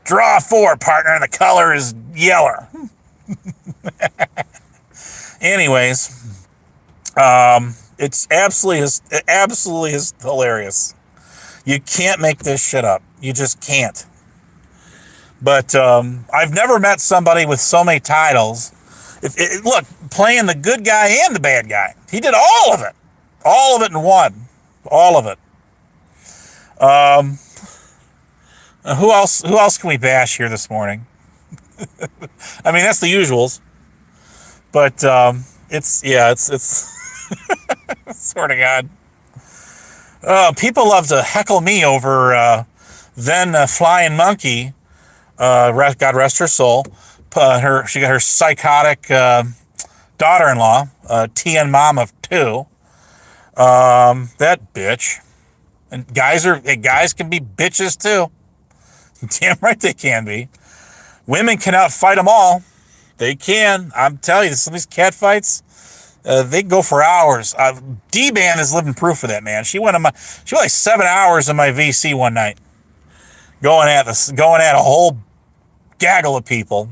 Draw 4, partner, and the color is yeller. Anyways, it's absolutely hilarious. You can't make this shit up. You just can't. But I've never met somebody with so many titles. Look, playing the good guy and the bad guy. He did all of it. All of it in one. All of it. Who else? Who else can we bash here this morning? I mean, that's the usuals. But it's sort of God. People love to heckle me over then Flying Monkey. God rest her soul. She got her psychotic daughter-in-law, TN mom of two. That bitch. And guys can be bitches too. Damn right they can be. Women can outfight them all. They can. I'm telling you, some of these cat fights, they go for hours. D-Band is living proof of that, man. She went like 7 hours in my VC one night, going at a whole gaggle of people,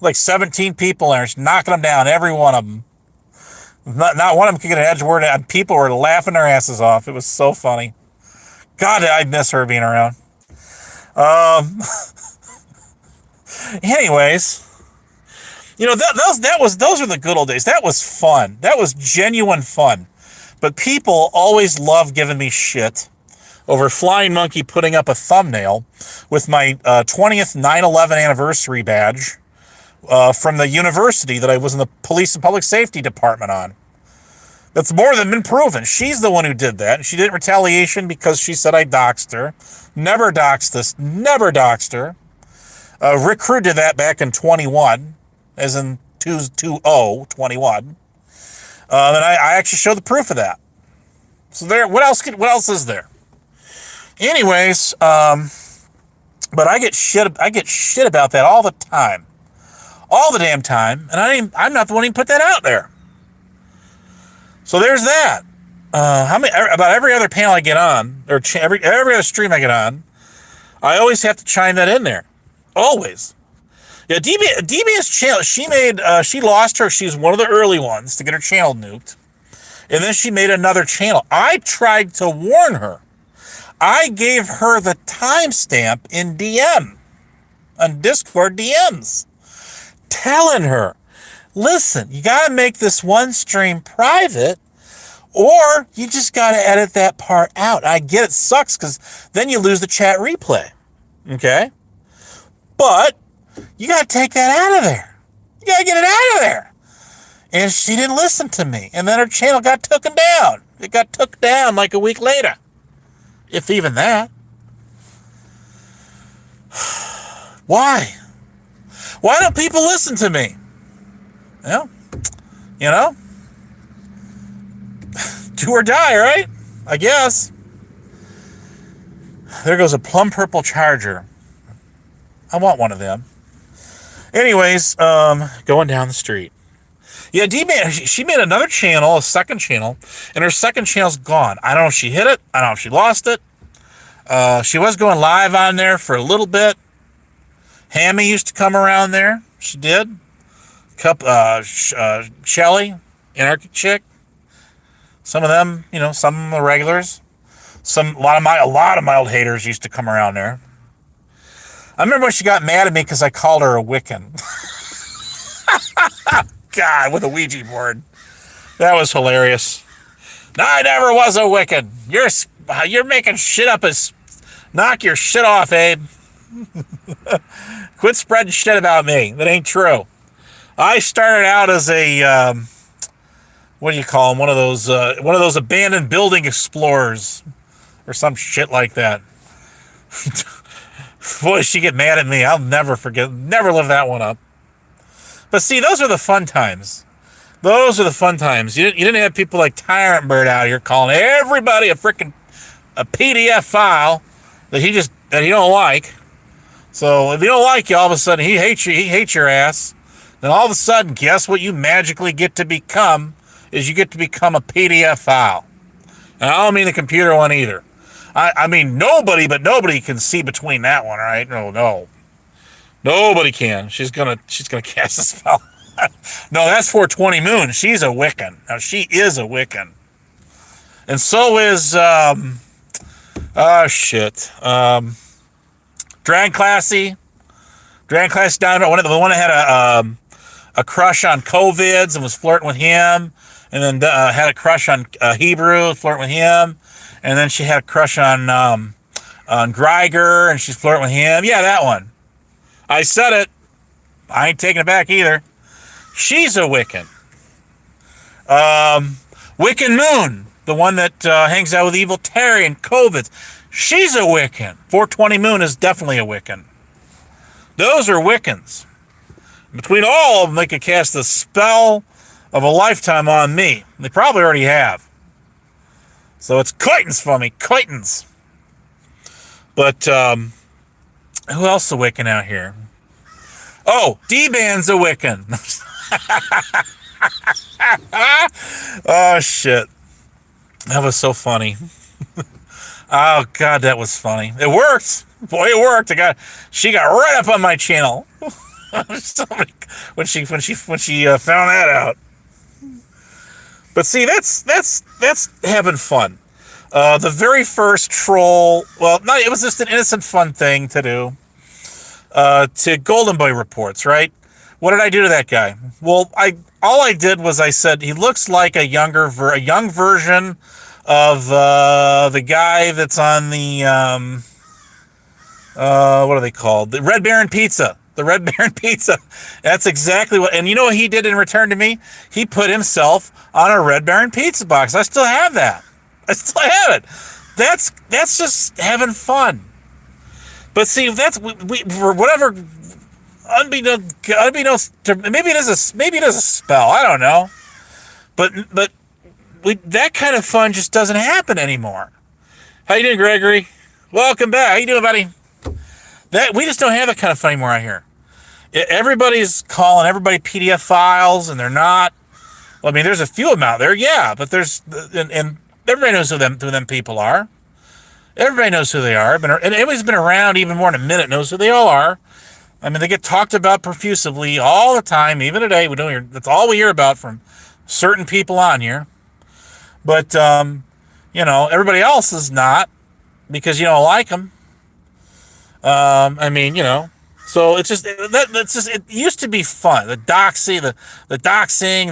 like 17 people there, knocking them down, every one of them. Not one of them could get an edge word, and people were laughing their asses off. It was so funny. God, I miss her being around. Anyways, you know, those were the good old days. That was fun. That was genuine fun. But people always love giving me shit over Flying Monkey putting up a thumbnail with my 20th 9/11 anniversary badge from the university that I was in the police and public safety department on. That's more than been proven. She's the one who did that. And she did it in retaliation because she said I doxed her. Never doxed this. Never doxed her. Rick Crew did that back in 21, as in 2021. And I actually showed the proof of that. So there, what else is there? Anyways, but I get shit about that all the time. All the damn time. And I'm not the one who put that out there. So there's that. About every other panel I get on, or every other stream I get on, I always have to chime that in there. Always. Yeah, DB's channel, she lost her, she was one of the early ones to get her channel nuked. And then she made another channel. I tried to warn her. I gave her the timestamp in DM, on Discord DMs, telling her, listen, you got to make this one stream private, or you just got to edit that part out. I get it sucks because then you lose the chat replay. Okay? But you got to take that out of there. You got to get it out of there. And she didn't listen to me. And then her channel got taken down. It got took down like a week later. If even that. Why? Why don't people listen to me? Well, you know, do or die, right? I guess. There goes a plum purple Charger. I want one of them. Anyways, going down the street. Yeah, she made another channel, a second channel, and her second channel's gone. I don't know if she hit it. I don't know if she lost it. She was going live on there for a little bit. Hammy used to come around there. She did. Shelly, Anarchic Chick. Some of them, you know, some of the regulars. A lot of mild haters used to come around there. I remember when she got mad at me because I called her a Wiccan. God, with a Ouija board. That was hilarious. No, I never was a Wiccan. You're making shit up as... Knock your shit off, Abe. Quit spreading shit about me. That ain't true. I started out as a... what do you call them? One of those abandoned building explorers. Or some shit like that. Boy, she get mad at me. I'll never live that one up. But see, those are the fun times. Those are the fun times. You didn't have people like Tyrant Bird out here calling everybody a PDF file that he don't like. So if he don't like you, all of a sudden he hates you. He hates your ass. Then all of a sudden, guess what you magically get to become? Is you get to become a PDF file. And I don't mean the computer one either. I mean nobody can see between that one, right? No. Nobody can. She's gonna cast a spell. No, that's 420 Moon. She's a Wiccan. Now she is a Wiccan. And so is Drag Classy. Drag Classy down the one that had a crush on COVIDs and was flirting with him, and then had a crush on Hebrew, flirting with him, and then she had a crush on on Greiger, and she's flirting with him. Yeah, that one. I said it. I ain't taking it back either. She's a Wiccan. Wiccan Moon, the one that hangs out with Evil Terry and COVID. She's a Wiccan. 420 Moon is definitely a Wiccan. Those are Wiccans. Between all of them, they could cast the spell of a lifetime on me. They probably already have. So it's Coitons for me. Coitons. But who else is a Wiccan out here? Oh, D-Band's a Wiccan. Oh, shit. That was so funny. Oh, God, that was funny. It worked. Boy, it worked. She got right up on my channel when she found that out. But see, that's having fun. The very first troll, well, no, it was just an innocent fun thing to do. To Golden Boy reports, right? What did I do to that guy? Well, all I did was I said he looks like a young version of the guy that's on the what are they called? The Red Baron Pizza. The Red Baron Pizza. That's exactly what. And you know what he did in return to me? He put himself on a Red Baron Pizza box. I still have that. I still have it. That's just having fun. But see, that's we for whatever unbeknownst to maybe it is a spell. I don't know. But that kind of fun just doesn't happen anymore. How you doing, Gregory? Welcome back. How you doing, buddy? We just don't have that kind of fun anymore out here. Everybody's calling everybody PDF files, and they're not. Well, I mean, there's a few of them out there, yeah, but there's and everybody knows who them people are. Everybody knows who they are, and everybody's been around even more than a minute knows who they all are. I mean, they get talked about profusively all the time, even today. That's all we hear about from certain people on here. But everybody else is not because you don't like them. I mean, so it's just it used to be fun. The doxing,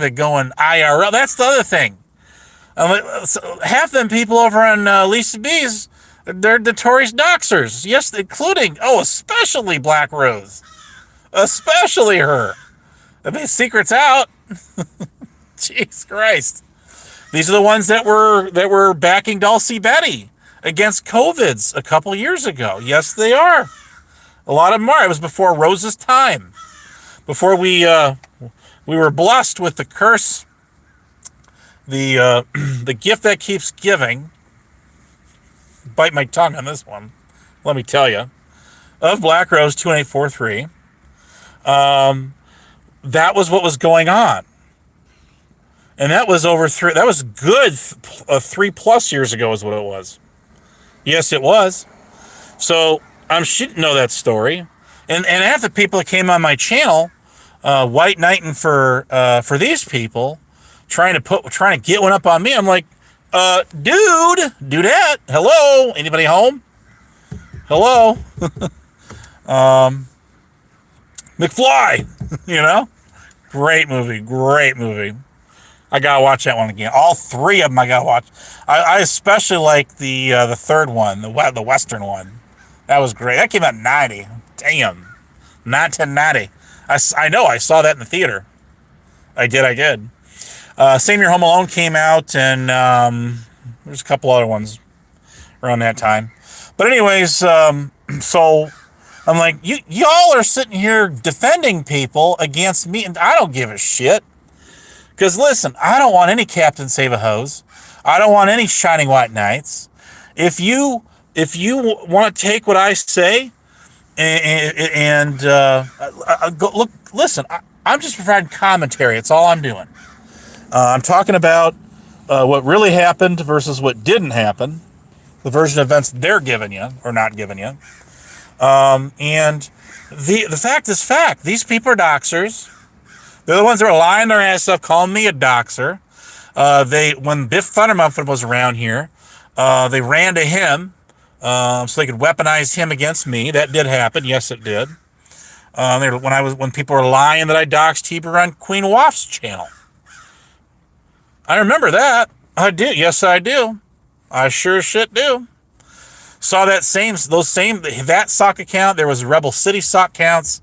the going IRL. That's the other thing. So half them people over on Lisa B's, they're notorious doxers. Yes, including especially Black Rose, especially her. I mean, secret's out. Jesus Christ. These are the ones that were backing Dulcie Betty against COVIDs a couple years ago. Yes, they are. A lot of them are. It was before Rose's time. Before we were blessed with the curse, the gift that keeps giving. Bite my tongue on this one. Let me tell you. Of Black Rose 2843. That was what was going on. And that was that was good 3+ years ago is what it was. Yes, it was. So she didn't know that story. And half the people that came on my channel, white knighting for these people, trying to get one up on me. I'm like, dudette, hello, anybody home? Hello, McFly, great movie. I gotta watch that one again. All three of them I gotta watch. I especially like the third one, the Western one. That was great. That came out in 90. Damn, 1990. I know. I saw that in the theater. I did. Same Year Home Alone came out, and there's a couple other ones around that time. But anyways, so I'm like, y'all are sitting here defending people against me, and I don't give a shit. Because listen, I don't want any Captain Save-A-Hose. I don't want any Shining White Knights. If you want to take what I say and go look, listen, I'm just providing commentary. It's all I'm doing. I'm talking about what really happened versus what didn't happen. The version of events they're giving you or not giving you. And the fact is fact. These people are doxers. They're the ones that are lying their ass off, calling me a doxer. When Biff Thundermuffin was around here, they ran to him so they could weaponize him against me. That did happen. Yes, it did. When people were lying that I doxed Heber on Queen Waff's channel. I remember that. I do. Yes, I do. I sure as shit do. Saw that sock account. There was Rebel City sock counts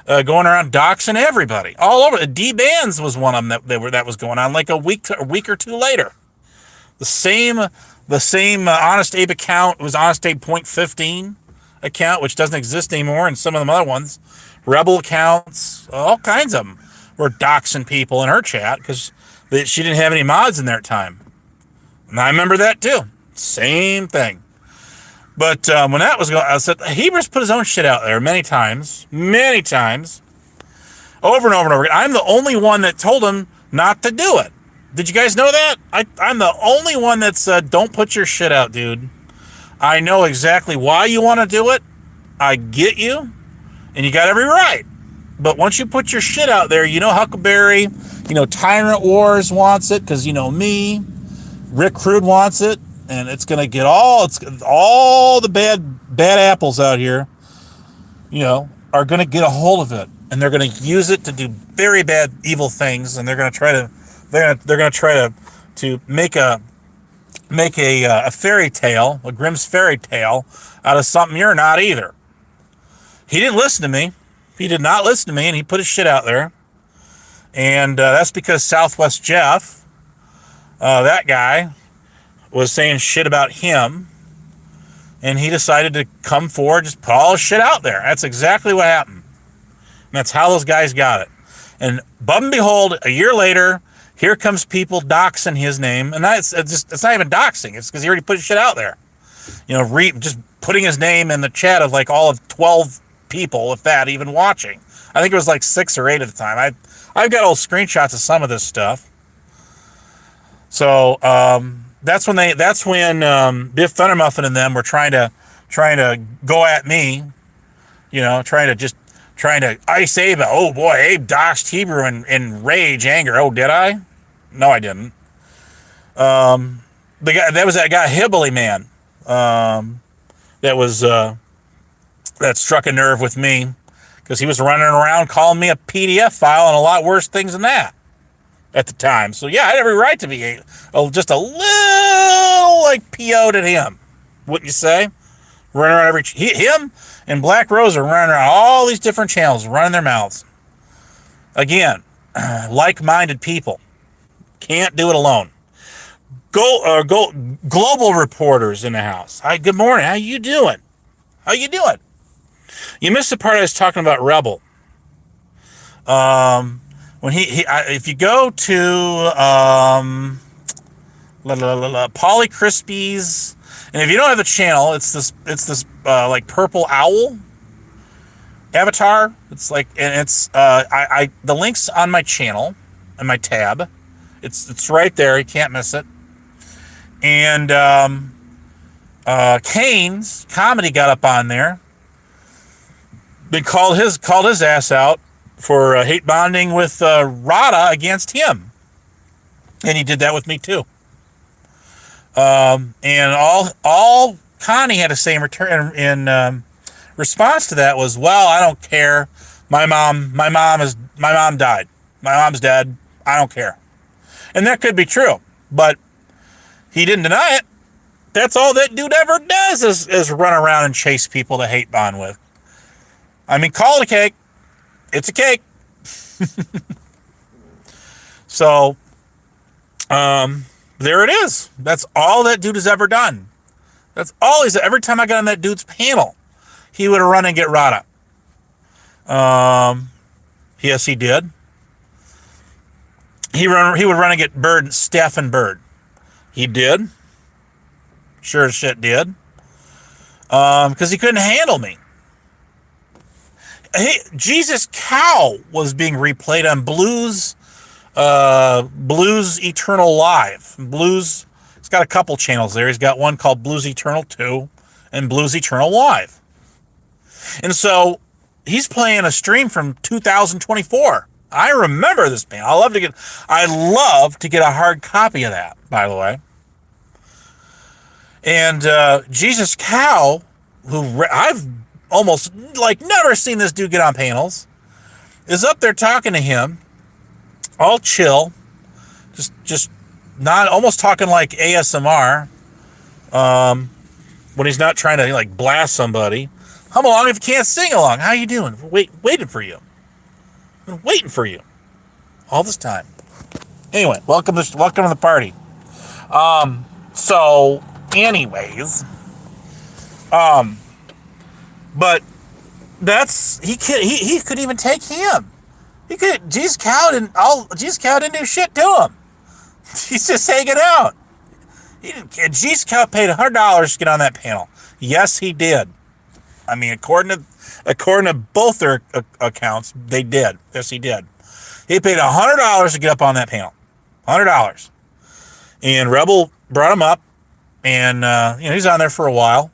going around doxing everybody all over. D Bands was one of them that was going on like a week or two later. The same Honest Abe account was Honest Abe .15 account, which doesn't exist anymore, and some of them other ones, Rebel accounts, all kinds of them were doxing people in her chat because she didn't have any mods in there at time. And I remember that too. Same thing. But when that was going, I said, Hebrus put his own shit out there many times, over and over and over again. I'm the only one that told him not to do it. Did you guys know that? I'm the only one that said, don't put your shit out, dude. I know exactly why you want to do it. I get you. And you got every right. But once you put your shit out there, Huckleberry, Tyrant Wars wants it because me. Rick Crude wants it. And it's going to get all the bad apples out here, are going to get a hold of it. And they're going to use it to do very bad, evil things. And they're going to try to, they're going to try to make a fairy tale, a Grimm's fairy tale, out of something you're not either. He didn't listen to me. He did not listen to me, and he put his shit out there. And that's because Southwest Jeff, that guy, was saying shit about him, and he decided to come forward, just put all his shit out there. That's exactly what happened. And that's how those guys got it. And and behold, a year later, here comes people doxing his name, and it's not even doxing. It's because he already put his shit out there. Just putting his name in the chat of like all of 12 people, if that, even watching. I think it was like 6 or 8 at the time. I've got old screenshots of some of this stuff. So that's when Biff Thundermuffin and them were trying to go at me, trying to ice Abe. Oh boy, Abe doxed Hebrew in rage, anger. Oh, did I? No, I didn't. That guy Hibbley man. That struck a nerve with me because he was running around calling me a PDF file and a lot worse things than that at the time. So yeah, I had every right to be just a little like PO'd at him, wouldn't you say? Running around him and Black Rose are running around all these different channels, running their mouths. Again, like-minded people can't do it alone. Go global reporters in the house. Hi, good morning. How you doing? You missed the part I was talking about Rebel. When if you go to Polly Crispies, and if you don't have the channel, it's this like purple owl avatar. It's like, and it's the link's on my channel and my tab. It's right there. You can't miss it. And Kane's comedy got up on there. They called his ass out for hate bonding with Rada against him, and he did that with me too. And all Connie had to say in return, in response to that was, "Well, I don't care. My mom died. My mom's dead. I don't care." And that could be true, but he didn't deny it. That's all that dude ever does is run around and chase people to hate bond with. I mean, call it a cake. It's a cake. So, there it is. That's all that dude has ever done. That's all he's. Every time I got on that dude's panel, he would run and get Rada. Yes, he did. He would run and get Stephen Bird. He did. Sure as shit did. Because he couldn't handle me. Hey, Jesus Cow was being replayed on Blues Eternal Live. Blues, he's got a couple channels there. He's got one called Blues Eternal 2 and Blues Eternal Live. And so he's playing a stream from 2024. I remember this band. I love to get a hard copy of that, by the way. And Jesus Cow, who I've almost like never seen this dude get on panels, is up there talking to him, all chill, just not almost talking like ASMR, when he's not trying to like blast somebody. Hum along if you can't sing along. How you doing? Waiting for you. Been waiting for you all this time. Anyway, welcome to the party. So, anyways, but he could even take him. Jesus Cow didn't do shit to him. He's just hanging out. Jesus Cow paid $100 to get on that panel. Yes, he did. I mean, according to both their accounts, they did. Yes, he did. He paid $100 to get up on that panel. $100. And Rebel brought him up, and he's on there for a while.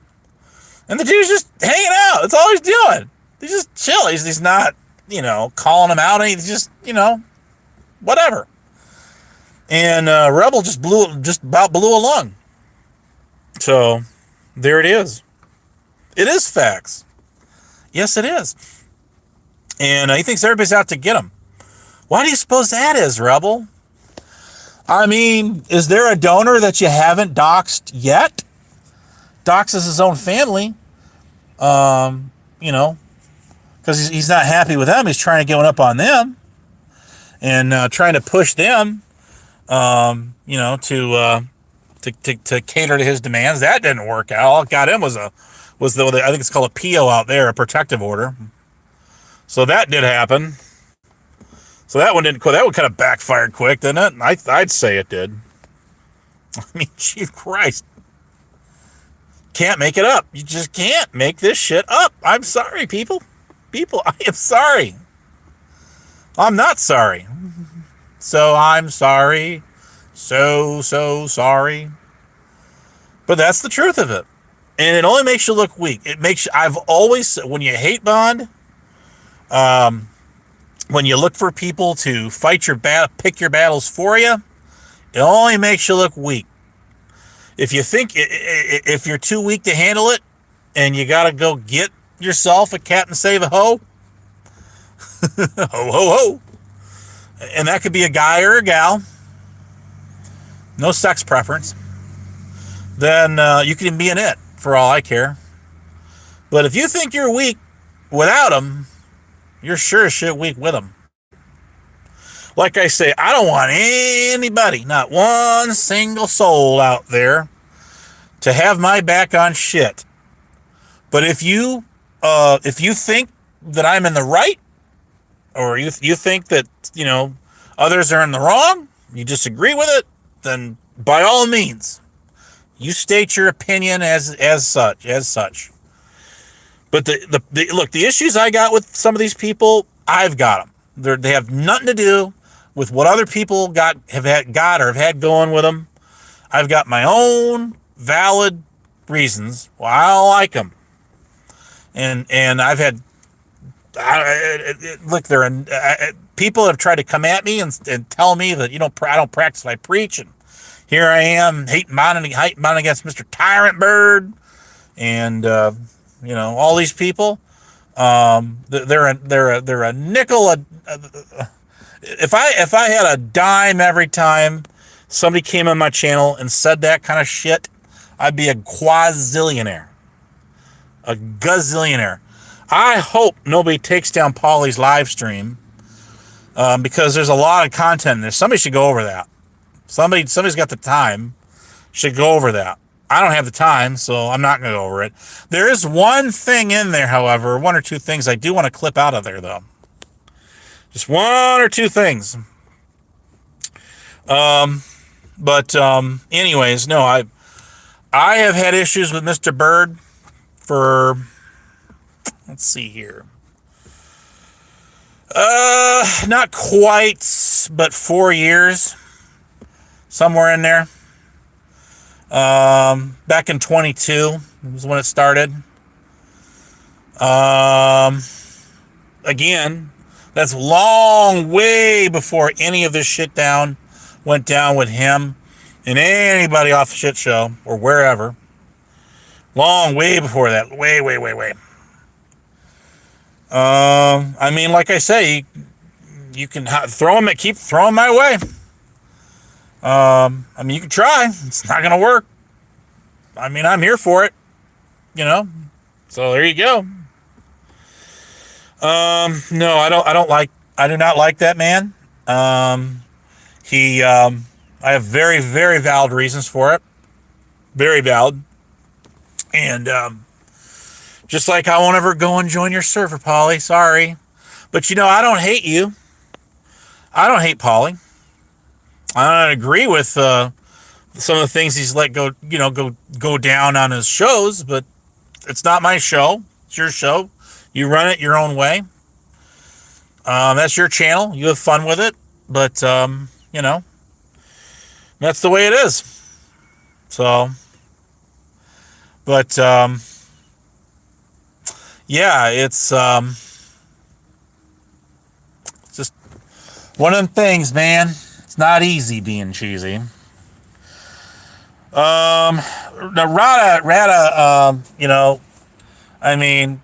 And the dude's just hanging out. That's all he's doing. He's just chill. He's not, calling him out. He's just, whatever. And Rebel just about blew along. So there it is. It is facts. Yes, it is. And he thinks everybody's out to get him. Why do you suppose that is, Rebel? I mean, is there a donor that you haven't doxed yet? Doxes his own family. Because he's not happy with them. He's trying to get one up on them. And trying to push them, to cater to his demands. That didn't work out. All it got him was I think it's called a PO out there, a protective order. So that did happen. So that one didn't. That one kind of backfired quick, didn't it? I'd say it did. I mean, Jesus Christ. Can't make it up. You just can't make this shit up. I'm sorry, people. People, I am sorry. I'm not sorry. So I'm sorry. So sorry. But that's the truth of it. And it only makes you look weak. I've always said, when you hate Bond, when you look for people to fight pick your battles for you, it only makes you look weak. If you think, if you're too weak to handle it, and you gotta go get yourself a cat and save a hoe, ho, ho, ho. And that could be a guy or a gal, no sex preference, then you can be an it, for all I care. But if you think you're weak without them, you're sure as shit weak with them. Like I say, I don't want anybody, not one single soul out there, to have my back on shit. But if you think that I'm in the right, or you think that, others are in the wrong, you disagree with it, then by all means, you state your opinion as such. But the issues I got with some of these people, I've got them. They have nothing to do with what other people have had going with them. I've got my own valid reasons why I don't like them. And I've had, look, people have tried to come at me and tell me that, I don't practice what I preach. And here I am hating on against Mr. Tyrant Bird. And, all these people, they're a nickel. If I had a dime every time somebody came on my channel and said that kind of shit, I'd be a quazillionaire. A gazillionaire. I hope nobody takes down Paulie's live stream, because there's a lot of content in there. Somebody should go over that. Somebody's got the time, should go over that. I don't have the time, so I'm not going to go over it. There is one thing in there, however, one or two things I do want to clip out of there, though. Just one or two things. Anyways, no, I have had issues with Mr. Bird for, let's see here. Not quite, but 4 years. Somewhere in there. Back in 22 was when it started. Again, that's long way before any of this shit went down with him and anybody off the shit show or wherever. Long way before that. Way. I mean, like I say, you can keep throwing my way. I mean, you can try. It's not going to work. I mean, I'm here for it. you know. So there you go. No, I do not like that man. I have very, very valid reasons for it. Very valid. And, just like I won't ever go and join your server, Polly. Sorry. But, I don't hate you. I don't hate Polly. I don't agree with, some of the things he's let go, go down on his shows, but it's not my show. It's your show. You run it your own way. That's your channel. You have fun with it. But, that's the way it is. So, but, yeah, it's just one of them things, man. It's not easy being cheesy. Now, Rada, I mean,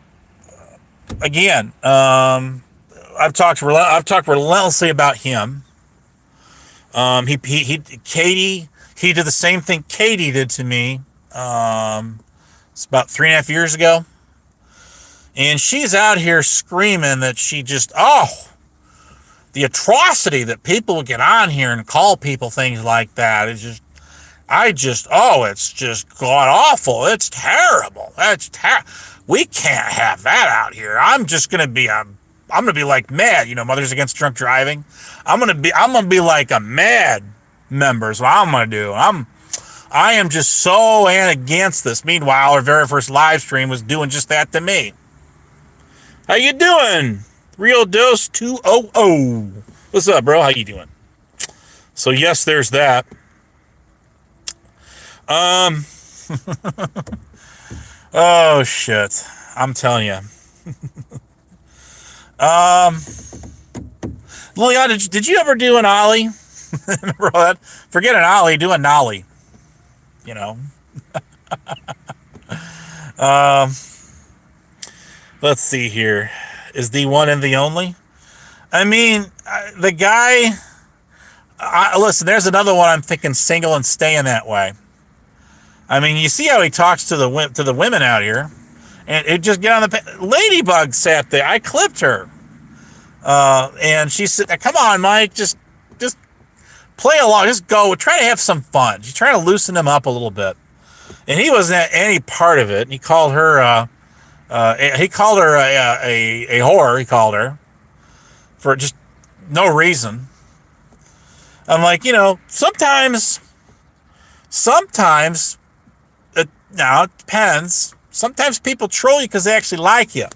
again, I've talked relentlessly about him. Katie, he did the same thing Katie did to me. It's about 3.5 years ago. And she's out here screaming that the atrocity that people would get on here and call people things like that. It's just god awful. It's terrible. We can't have that out here. I'm going to be like mad, Mothers Against Drunk Driving. I'm going to be like a mad member is what I'm going to do. I am just so against this. Meanwhile, our very first live stream was doing just that to me. How you doing? Real Dose 200. What's up, bro? How you doing? So yes, there's that. Oh shit. I'm telling you. Liliana, did you ever do an ollie? Remember that? Forget an ollie, do a nollie. Let's see here. Is the one and the only? I mean, the guy. Listen, there's another one I'm thinking single and staying that way. I mean, you see how he talks to the women out here, and it just get on the. Ladybug sat there. I clipped her, and she said, "Come on, Mike, just play along. Just go. Try to have some fun. She's trying to loosen him up a little bit." And he wasn't at any part of it. And he called her. He called her a whore. He called her for just no reason. I'm like, sometimes it depends. Sometimes people troll you because they actually like you.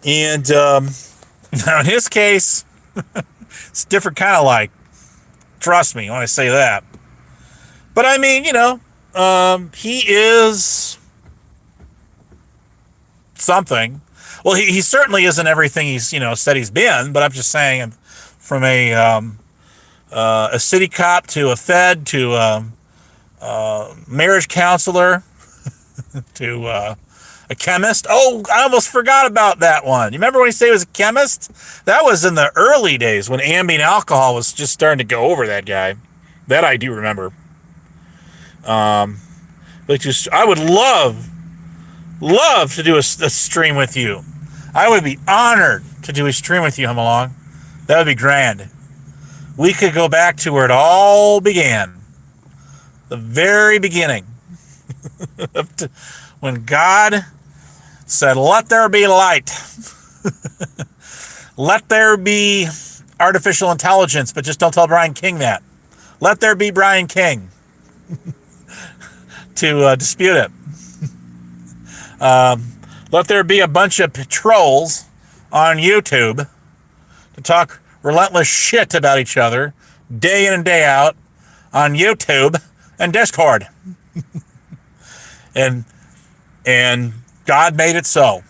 And now in his case, it's a different kind of like. Trust me when I say that. But I mean, he is something. Well, he certainly isn't everything he's said he's been. But I'm just saying, from a city cop to a fed to a marriage counselor to a chemist. Oh, I almost forgot about that one. You remember when he said he was a chemist? That was in the early days when ambient alcohol was just starting to go over that guy. That I do remember. But I would love to do a stream with you. I would be honored to do a stream with you, Hum Along. That would be grand. We could go back to where it all began. The very beginning. When God said, let there be light. Let there be artificial intelligence, but just don't tell Brian King that. Let there be Brian King to dispute it. Let there be a bunch of trolls on YouTube to talk relentless shit about each other day in and day out on YouTube and Discord. and God made it so.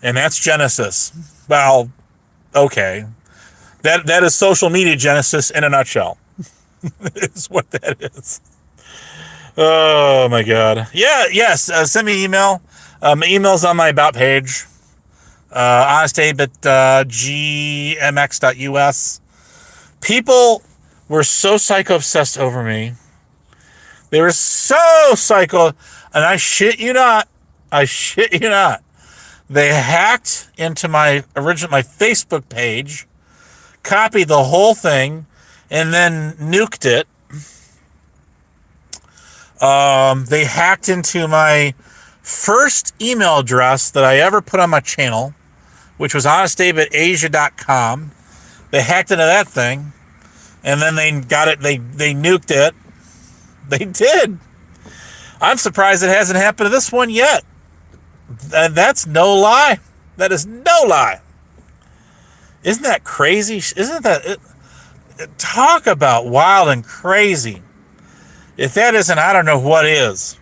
And that's Genesis. Well, okay. That is social media Genesis in a nutshell. Is what that is. Oh my God. Yeah, yes. Send me an email. My email's on my about page. honestabe@gmx.us. People were so psycho obsessed over me They were so psycho, and I shit you not. They hacked into my Facebook page, copied the whole thing, and then nuked it. They hacked into my first email address that I ever put on my channel, which was honestdave@asia.com. They hacked into that thing, and then they got it. They nuked it. They did. I'm surprised it hasn't happened to this one yet. That's no lie. That is no lie. Isn't that crazy? Isn't that... talk about wild and crazy. If that isn't, I don't know what is.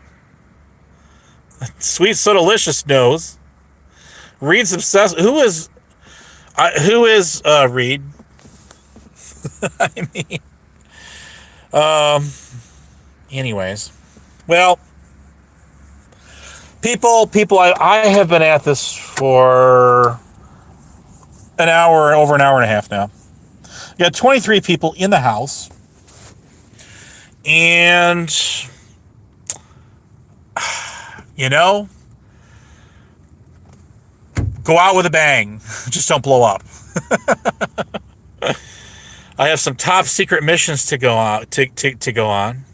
Sweet So Delicious knows. Reed's obsessed. Who is Reed? I mean, anyways, well, people, I have been at this for over an hour and a half now. You got 23 people in the house, and go out with a bang. Just don't blow up. I have some top secret missions to go on. To go on.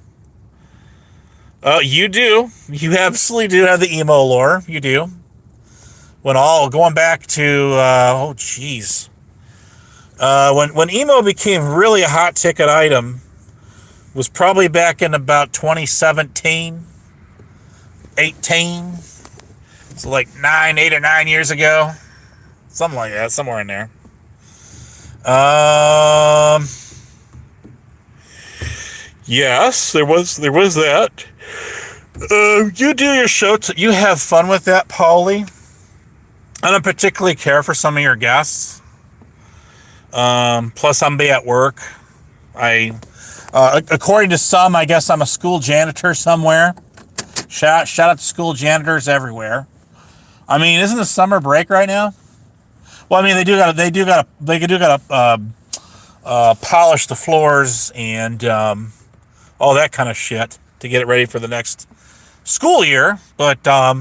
You do. You absolutely do have the emo lore. You do. Going back to when emo became really a hot ticket item was probably back in about 2017, 18. So like 8 or 9 years ago. Something like that, somewhere in there. Yes, there was that. You do your show. You have fun with that, Paulie. I don't particularly care for some of your guests. Plus, I'm be at work. According to some, I guess I'm a school janitor somewhere. Shout out to school janitors everywhere. I mean, isn't the summer break right now? Well, I mean, they do got to polish the floors and all that kind of shit to get it ready for the next school year. But I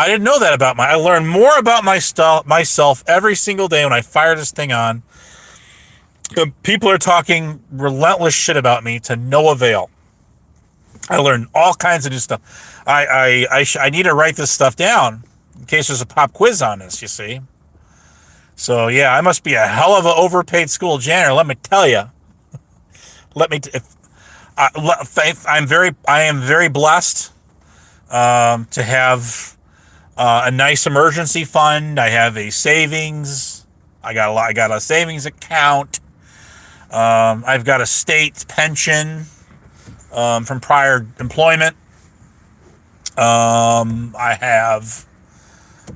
didn't know that about I learned more about myself every single day when I fire this thing on. People are talking relentless shit about me to no avail. I learned all kinds of new stuff. I need to write this stuff down in case there's a pop quiz on this, you see. So yeah, I must be a hell of an overpaid school janitor. Let me tell you. I am very blessed to have a nice emergency fund. I have a savings. I got a savings account. I've got a state pension from prior employment. I have.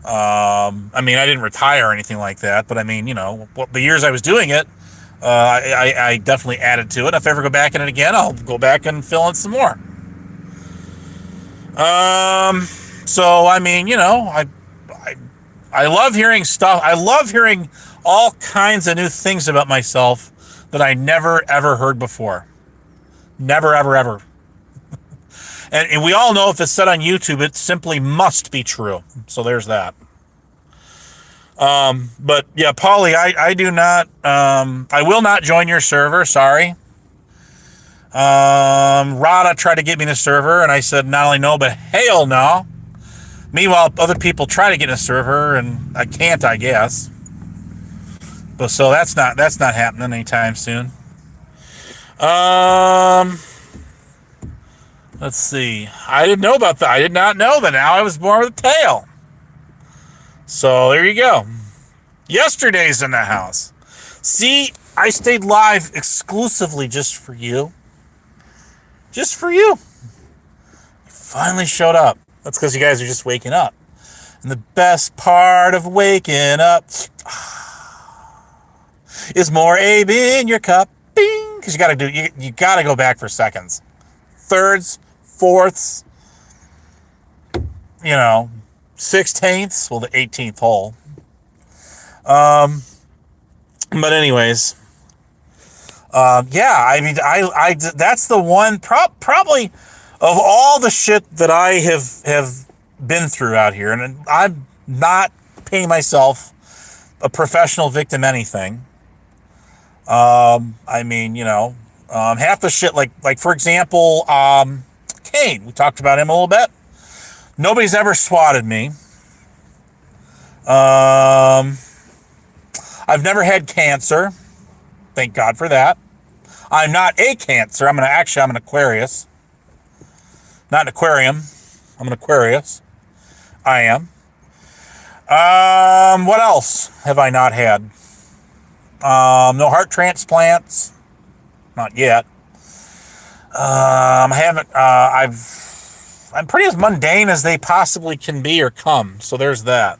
I mean, I didn't retire or anything like that, but I mean, the years I was doing it, I definitely added to it. If I ever go back in it again, I'll go back and fill in some more. So I mean, I love hearing stuff. I love hearing all kinds of new things about myself that I never ever heard before. Never ever ever. And we all know if it's said on YouTube, it simply must be true. So there's that. But yeah, Paulie, I do not, I will not join your server. Sorry. Rada tried to get me in the server and I said, not only no, but hell no. Meanwhile, other people try to get in a server and I can't, I guess. But so that's not happening anytime soon. Let's see. I didn't know about that. I did not know that. Now I was born with a tail. So there you go. Yesterday's in the house. See, I stayed live exclusively just for you. Just for you. You finally showed up. That's because you guys are just waking up. And the best part of waking up is more Abe in your cup. Bing! Because you gotta go back for seconds. Thirds, fourths, 16ths, well, the 18th hole. But anyways, Yeah, I mean, that's the one, probably of all the shit that I have been through out here, and I'm not paying myself a professional victim anything. I mean, half the shit, like for example, Kane. We talked about him a little bit. Nobody's ever swatted me. I've never had cancer. Thank God for that. I'm not a Cancer. I'm an Aquarius. Not an aquarium. I'm an Aquarius. I am. What else have I not had? No heart transplants. Not yet. I haven't. I'm pretty as mundane as they possibly can be or come. So there's that.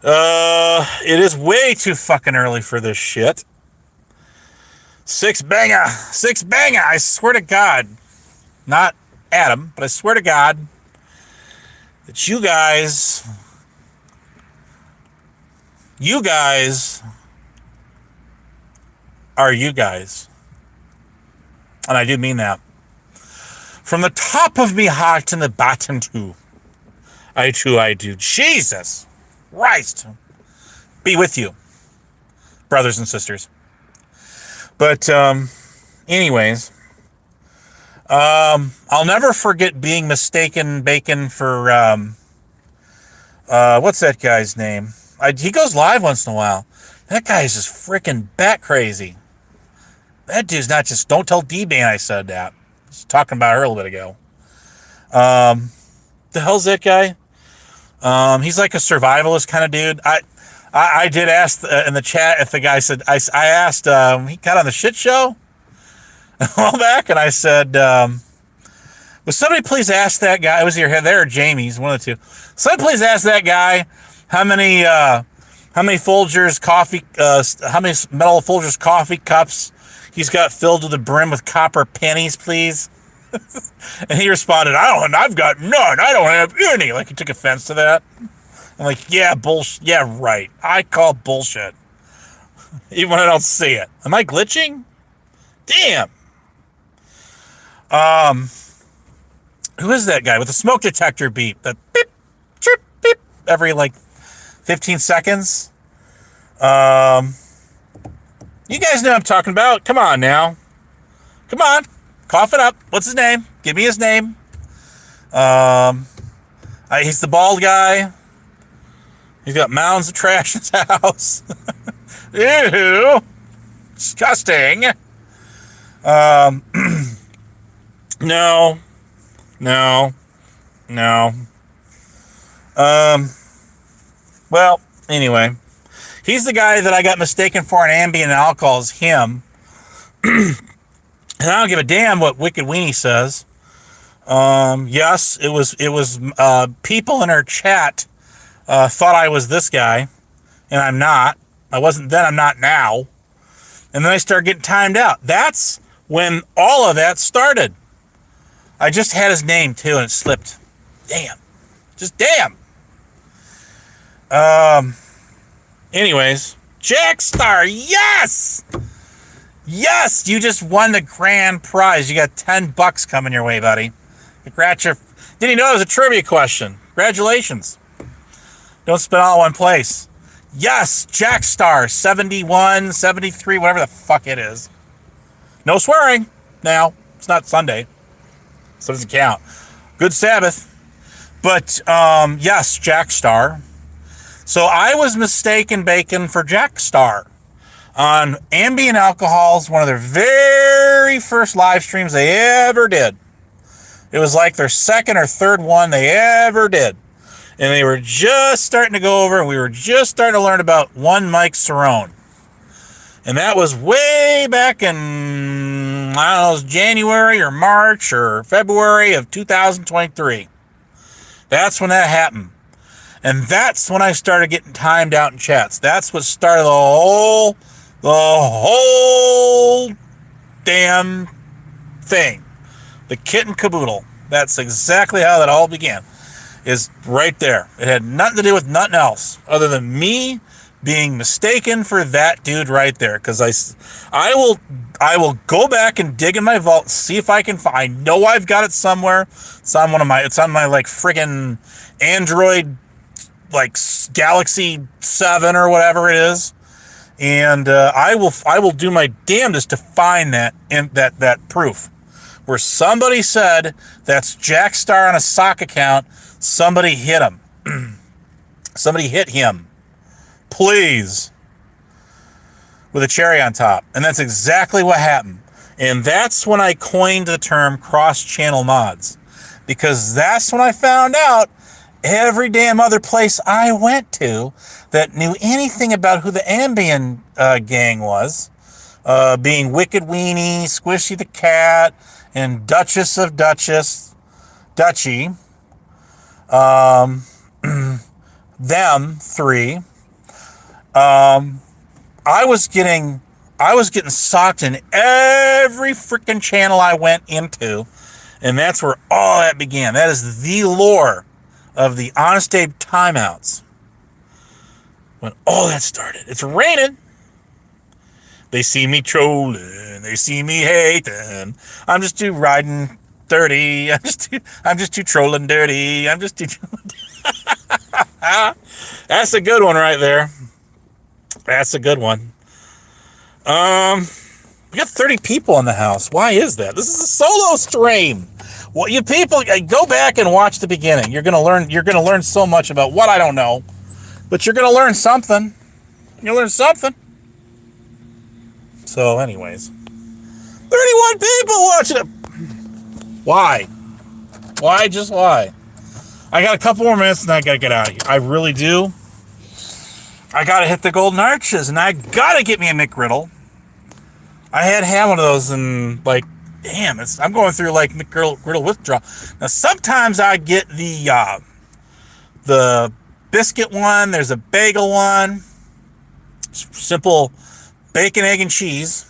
It is way too fucking early for this shit. Six banger. I swear to God, not Adam, but I swear to God that you guys are you guys. And I do mean that. From the top of me heart and the bottom too. I do. Jesus Christ. Be with you, brothers and sisters. But, anyways, I'll never forget being mistaken bacon for, what's that guy's name? He goes live once in a while. That guy is just freaking bat crazy. That dude's not just, don't tell D-Ban I said that. I was talking about her a little bit ago. The hell's that guy? He's like a survivalist kind of dude. I did ask in the chat if the guy said, I asked, he got on the shit show a while back, and I said, would somebody please ask that guy, it was either there or Jamie's, one of the two. Somebody please ask that guy how many Folgers coffee, how many metal Folgers coffee cups he's got filled to the brim with copper pennies, please. And he responded, I've got none. I don't have any. Like, he took offense to that. I'm like, yeah, bullshit. Yeah, right. I call bullshit. Even when I don't see it. Am I glitching? Damn. Who is that guy with the smoke detector beep? That beep, chirp, beep, every, 15 seconds. You guys know what I'm talking about. Come on now. Come on. Cough it up. What's his name? Give me his name. He's the bald guy. He's got mounds of trash in his house. Ew. Disgusting. No. Well, anyway. He's the guy that I got mistaken for an ambient alcohol. Is him. And I don't give a damn what Wicked Weenie says. Yes, it was people in our chat thought I was this guy, and I'm not. I wasn't then, I'm not now. And then I started getting timed out. That's when all of that started. I just had his name too, and it slipped. Damn. Just damn. Anyways, Jackstar, yes! Yes, you just won the grand prize. You got $10 coming your way, buddy. Didn't you know it was a trivia question? Congratulations. Don't spend all in one place. Yes, Jackstar, 71, 73, whatever the fuck it is. No swearing now. It's not Sunday, so it doesn't count. Good Sabbath. But, yes, Jackstar. So I was mistaken bacon for Jackstar on Ambient Alcohol's, one of their very first live streams they ever did. It was like their second or third one they ever did. And they were just starting to go over, and we were just starting to learn about one Mike Cerrone. And that was way back in, I don't know, it was January or March or February of 2023. That's when that happened. And that's when I started getting timed out in chats. That's what started the whole damn thing. The kit and caboodle. That's exactly how that all began. Is right there. It had nothing to do with nothing else other than me being mistaken for that dude right there. Because I will go back and dig in my vault, see if I can find. I know I've got it somewhere. It's on my like friggin' Android, like Galaxy 7 or whatever it is. And I will do my damnedest to find that proof where somebody said that's Jack Star on a sock account. Somebody hit him. Somebody hit him. Please. With a cherry on top. And that's exactly what happened. And that's when I coined the term cross-channel mods. Because that's when I found out every damn other place I went to that knew anything about who the Ambien gang was, being Wicked Weenie, Squishy the Cat, and Duchess of Dutchy, them three, I was getting socked in every freaking channel I went into, and that's where all that began. That is the lore of the Honest Abe timeouts. When all that started. It's raining. They see me trolling. They see me hating. I'm just too riding dirty. I'm just too trolling dirty. I'm just too That's a good one right there. That's a good one. We got 30 people in the house. Why is that? This is a solo stream. Well, you people, go back and watch the beginning. You're gonna learn so much about what I don't know. But you're going to learn something. You'll learn something. So, anyways. 31 people watching it. Why? Why? Just why? I got a couple more minutes and I got to get out of here. I really do. I got to hit the Golden Arches and I got to get me a McGriddle. I hadn't had one of those and, like, damn, I'm going through, like, McGriddle withdrawal. Now, sometimes I get the biscuit one, there's a bagel one, simple bacon, egg, and cheese,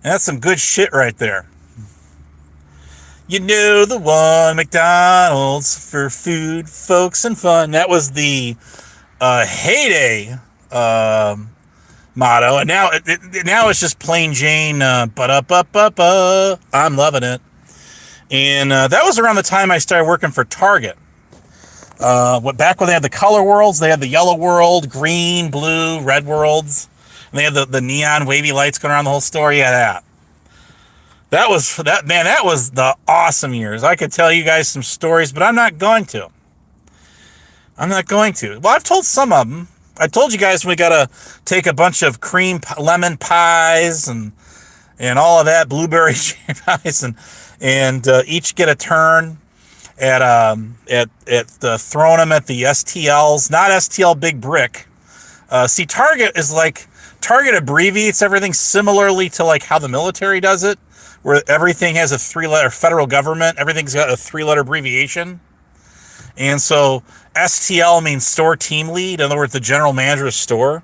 and that's some good shit right there. You know the one, McDonald's for food, folks, and fun. That was the heyday motto, and now it's just plain Jane. Ba-da-ba-ba-ba. I'm loving it, and that was around the time I started working for Target. Back when they had the color worlds, they had the yellow world, green, blue, red worlds, and they had the neon wavy lights going around the whole store. Yeah, that was the awesome years. I could tell you guys some stories, but I'm not going to. Well, I've told some of them. I told you guys we gotta take a bunch of cream lemon pies and all of that, blueberry pies, and each get a turn at throwing them at the STLs, not STL Big Brick. See, Target abbreviates everything similarly to like how the military does it, where everything has a 3-letter federal government. Everything's got a 3-letter abbreviation, and so STL means store team lead. In other words, the general manager of store.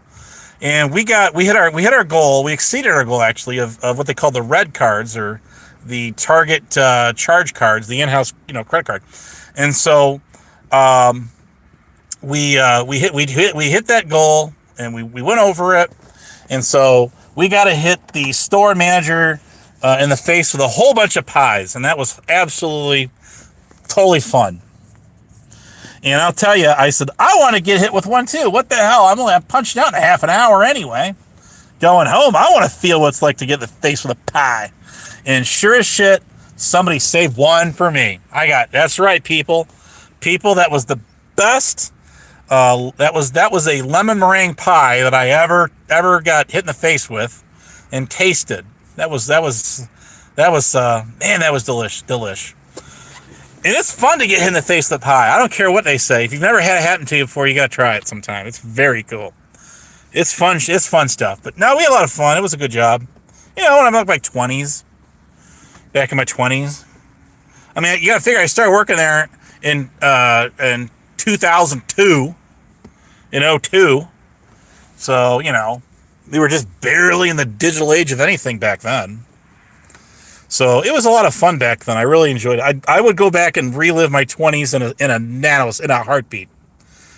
And we hit our goal. We exceeded our goal actually of what they call the red cards, or the Target charge cards, the in-house credit card, and so we hit that goal, and we went over it, and so we got to hit the store manager in the face with a whole bunch of pies, and that was absolutely totally fun. And I'll tell you, I said I want to get hit with one too. What the hell? I'm punching out in a half an hour anyway. Going home, I want to feel what it's like to get in the face with a pie. And sure as shit, somebody saved one for me. That's right, people. That was the best. That was a lemon meringue pie that I ever got hit in the face with and tasted. That was delish. And it's fun to get hit in the face with a pie. I don't care what they say. If you've never had it happen to you before, you got to try it sometime. It's very cool. It's fun stuff. But no, we had a lot of fun. It was a good job. When I'm in my 20s. Back in my 20s. I mean, you got to figure I started working there in 2002. In 02. So, we were just barely in the digital age of anything back then. So it was a lot of fun back then. I really enjoyed it. I would go back and relive my 20s in a heartbeat.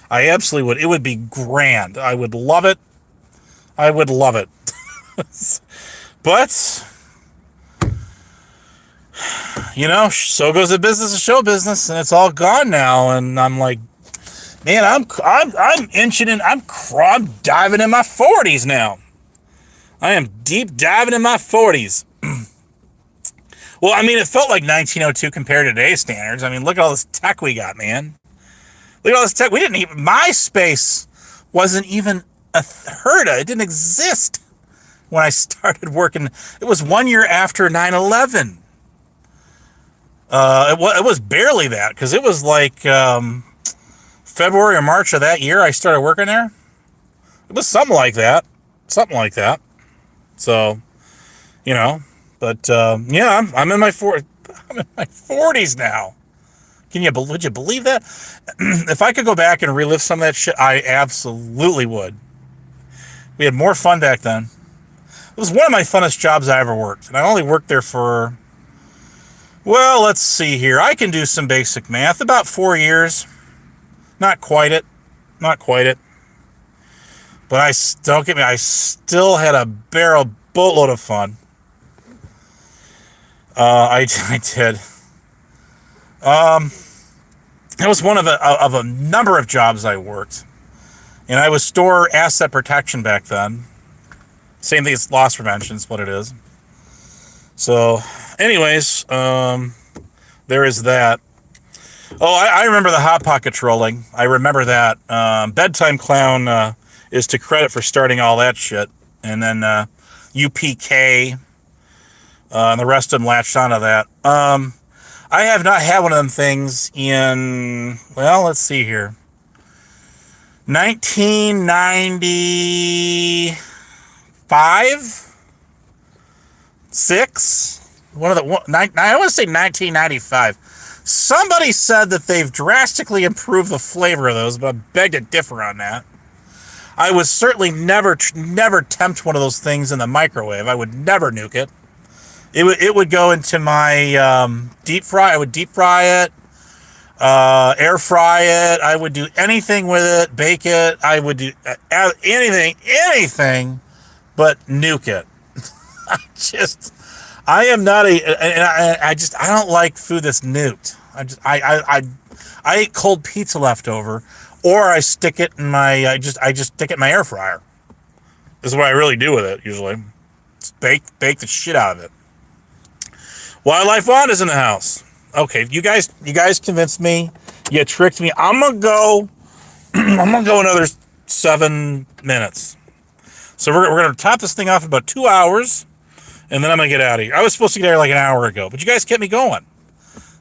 I absolutely would. It would be grand. I would love it. I would love it. But, you know, so goes the business of show business, and it's all gone now. And I'm like, man, I'm inching in. I'm diving in my 40s now. I am deep diving in my 40s. Well, I mean, it felt like 1902 compared to today's standards. I mean, look at all this tech we got, man. Look at all this tech. We didn't even, MySpace wasn't even heard of. It didn't exist when I started working. It was 1 year after 9/11. It was barely that, because it was like February or March of that year I started working there. It was something like that. Something like that. So, you know, but yeah, I'm in my 40s now. Would you believe that? If I could go back and relive some of that shit, I absolutely would. We had more fun back then. It was one of my funnest jobs I ever worked. And I only worked there for, well, let's see here. I can do some basic math. About 4 years. Not quite it. Not quite it. But don't get me, I still had a boatload of fun. I did. It was one of a number of jobs I worked. And I was store asset protection back then. Same thing as loss prevention is what it is. So, anyways, there is that. Oh, I remember the Hot Pocket trolling. I remember that. Bedtime Clown is to credit for starting all that shit. And then UPK and the rest of them latched onto that. I have not had one of them things in, well, let's see here. 1995? 6? I want to say 1995. Somebody said that they've drastically improved the flavor of those, but I beg to differ on that. I would certainly never tempt one of those things in the microwave. I would never nuke it. It would go into my deep fry. I would deep fry it, air fry it. I would do anything with it, bake it. I would do anything but nuke it. I am not I don't like food that's nuked. I eat cold pizza leftover, or I stick it in my, I just stick it in my air fryer. This is what I really do with it usually. Just bake the shit out of it. Wildlife Wand is in the house. Okay, you guys convinced me. You tricked me. I'm gonna go another 7 minutes. So we're gonna top this thing off in about 2 hours, and then I'm gonna get out of here. I was supposed to get there like an hour ago, but you guys kept me going.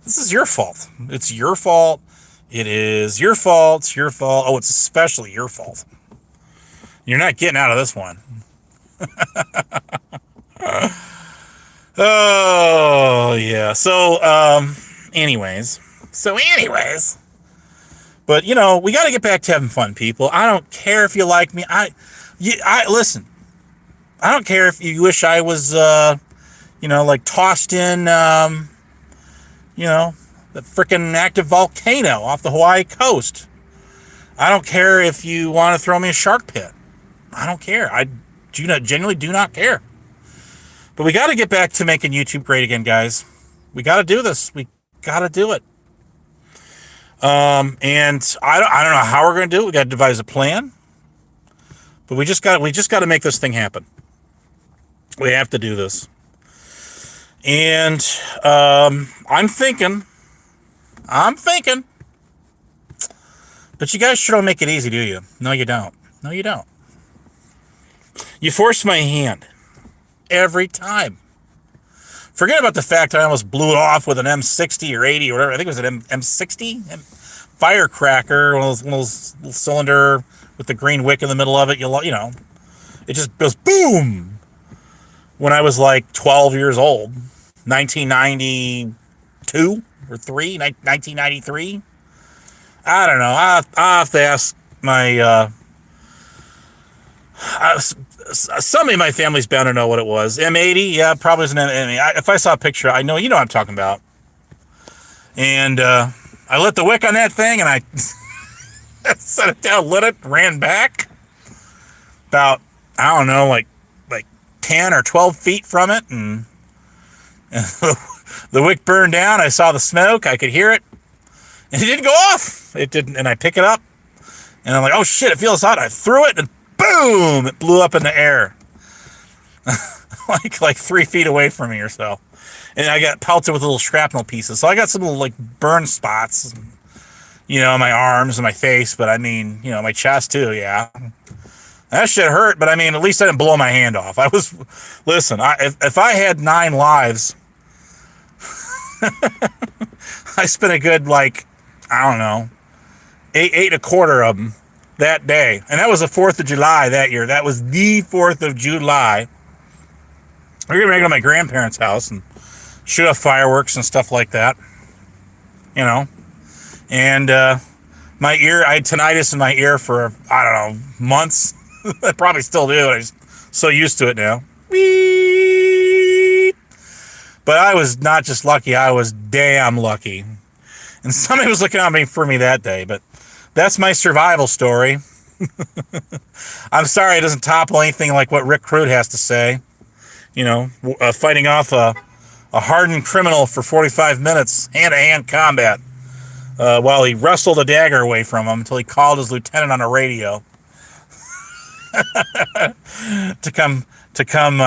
This is your fault. It's your fault. It is your fault. It's your fault. Oh, it's especially your fault. You're not getting out of this one. Oh, yeah. So, anyways. But, you know, we got to get back to having fun, people. I don't care if you like me. Listen. I don't care if you wish I was, like tossed in, the freaking active volcano off the Hawaii coast. I don't care if you want to throw me a shark pit. I don't care. I genuinely do not care. But we got to get back to making YouTube great again, guys. We got to do this. We got to do it. And I don't know how we're going to do it. We got to devise a plan. But we just got to make this thing happen. We have to do this. And I'm thinking. But you guys sure don't make it easy, do you? No, you don't. No, you don't. You force my hand. Every time. Forget about the fact I almost blew it off with an M60 or 80 or whatever. I think it was an M60 firecracker, one of those little cylinder with the green wick in the middle of it. You know, it just goes boom. When I was like 12 years old, 1992 or 1993. I don't know. I'll have to ask my. Somebody in my family's bound to know what it was. M80? Yeah, probably was an M80. If I saw a picture, I know, you know what I'm talking about. And I lit the wick on that thing, and I Set it down, lit it, ran back. About, I don't know, like 10 or 12 feet from it, and the wick burned down. I saw the smoke. I could hear it. And it didn't go off. It didn't, and I pick it up, and I'm like, oh shit, it feels hot. I threw it, and boom, it blew up in the air. like 3 feet away from me or so. And I got pelted with little shrapnel pieces. So I got some little like burn spots, on my arms and my face, but I mean, my chest too, yeah. That shit hurt, but I mean, at least I didn't blow my hand off. Listen, if I had 9 lives, I spent a good, like, I don't know, 8.25 of them that day. And that was the 4th of July that year. That was the 4th of July. We were going to go to my grandparents' house and shoot off fireworks and stuff like that, And my ear, I had tinnitus in my ear for, I don't know, months. I probably still do. I'm just so used to it now. But I was not just lucky, I was damn lucky. And somebody was looking out for me that day, but that's my survival story. I'm sorry it doesn't topple anything like what Rick Crude has to say. Fighting off a hardened criminal for 45 minutes, hand-to-hand combat, while he wrestled a dagger away from him until he called his lieutenant on a radio to come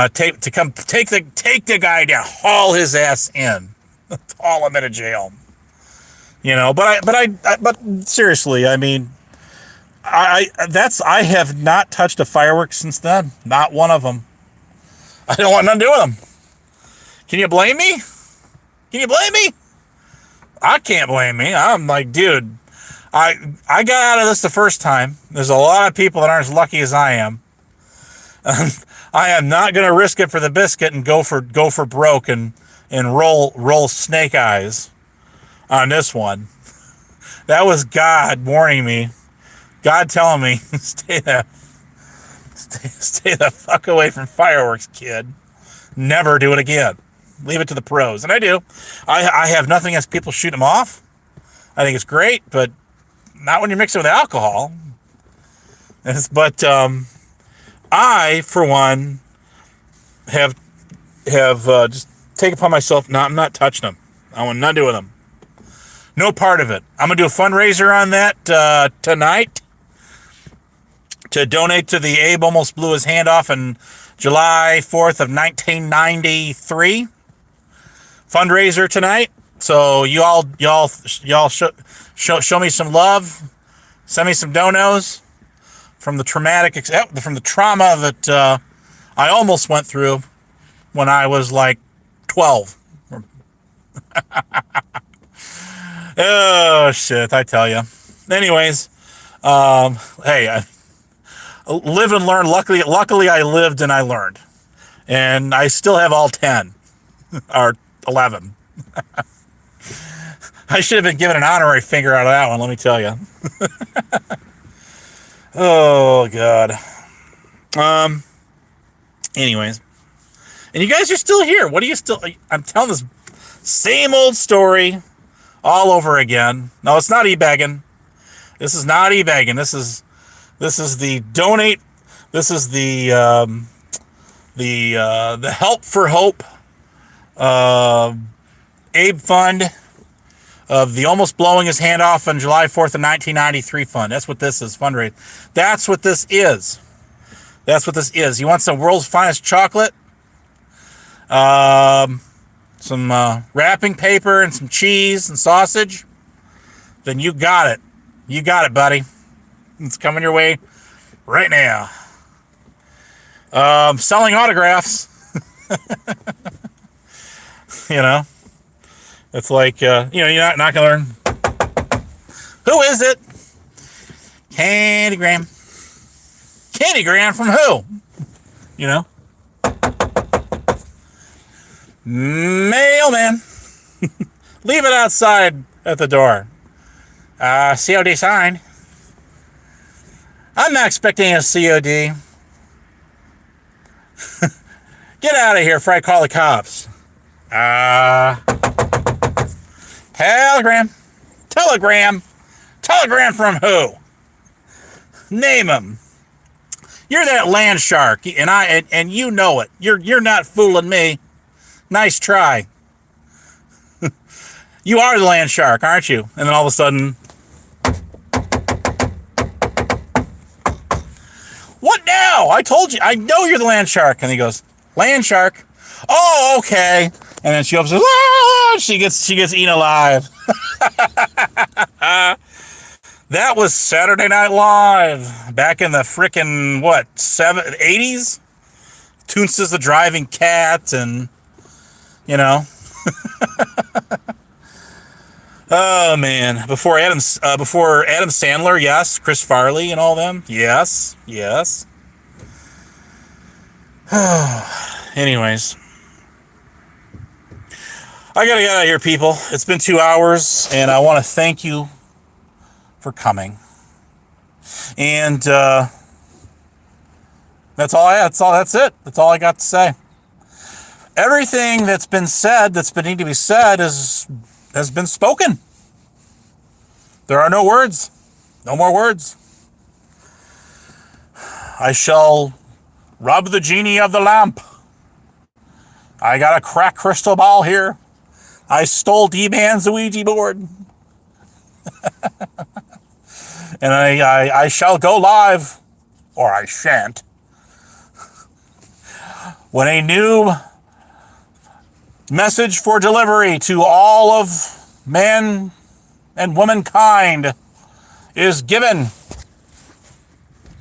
take the guy down, haul his ass in, haul him into jail. But seriously, I mean, I have not touched a firework since then. Not one of them. I don't want nothing to do with them. Can you blame me? I can't blame me. I'm like, dude, I got out of this the first time. There's a lot of people that aren't as lucky as I am. I am not going to risk it for the biscuit and go for broke and roll snake eyes on this one. That was God warning me. God telling me, stay the fuck away from fireworks, kid. Never do it again. Leave it to the pros. And I do. I have nothing against people shooting them off. I think it's great, but not when you mix it with alcohol. But I, for one, have just taken upon myself, I'm not touching them. I want nothing to do with them. No part of it. I'm going to do a fundraiser on that tonight to donate to the Abe Almost Blew His Hand Off on July 4th of 1993. Fundraiser tonight. So y'all show me some love. Send me some donos from the trauma that I almost went through when I was like 12. Oh shit, I tell you. Anyways, hey, I live and learn. Luckily, I lived and I learned, and I still have all 10 or 11. I should have been given an honorary finger out of that one, let me tell you. Oh, God. Anyways. And you guys are still here. What are you still... I'm telling this same old story all over again. No, it's not e-bagging. This is not e-bagging. This is the donate... This is the Help for Hope Abe Fund of the Almost Blowing His Hand Off on July 4th of 1993 fund. That's what this is, fundraise. That's what this is. That's what this is. You want some world's finest chocolate? Some wrapping paper and some cheese and sausage? Then you got it. You got it, buddy. It's coming your way right now. Selling autographs. It's like, you're not going to learn. Who is it? Candygram. Candygram from who? Mailman. Leave it outside at the door. COD sign. I'm not expecting a COD. Get out of here before I call the cops. Telegram. Telegram from who? Name him. You're that land shark, and you know it. You're not fooling me. Nice try. You are the land shark, aren't you? And then all of a sudden, what now? I told you. I know you're the land shark. And he goes, land shark. Oh, okay. And then she opens. She gets eaten alive. That was Saturday Night Live back in the frickin' 80s. Toonces the Driving Cat, and oh man, before Adam Sandler, yes, Chris Farley and all them, yes. Anyways, I gotta get out of here, people. It's been 2 hours, and I want to thank you for coming. And that's all that's it. That's all I got to say. Everything that's been said, that's been needing to be said, has been spoken. There are no words. No more words. I shall rub the genie of the lamp. I got a cracked crystal ball here. I stole D-Man's Ouija board. And I shall go live, or I shan't, when a new message for delivery to all of man and womankind is given,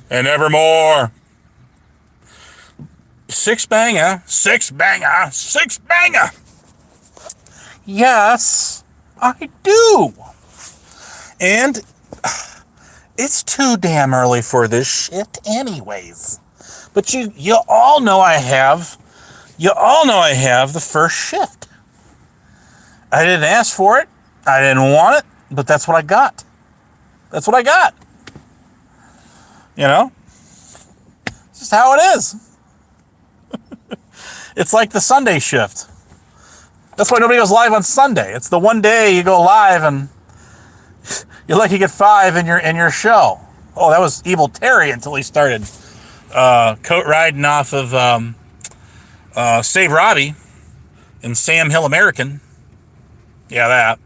and evermore. Six banger. Yes, I do. And it's too damn early for this shit anyways. But you all know I have the first shift. I didn't ask for it. I didn't want it, but that's what I got. It's just how it is. It's like the Sunday shift. That's why nobody goes live on Sunday. It's the one day you go live and you're lucky to get 5 in your show. Oh, that was Evil Terry until he started coat riding off of Save Robbie and Sam Hill American. Yeah, that.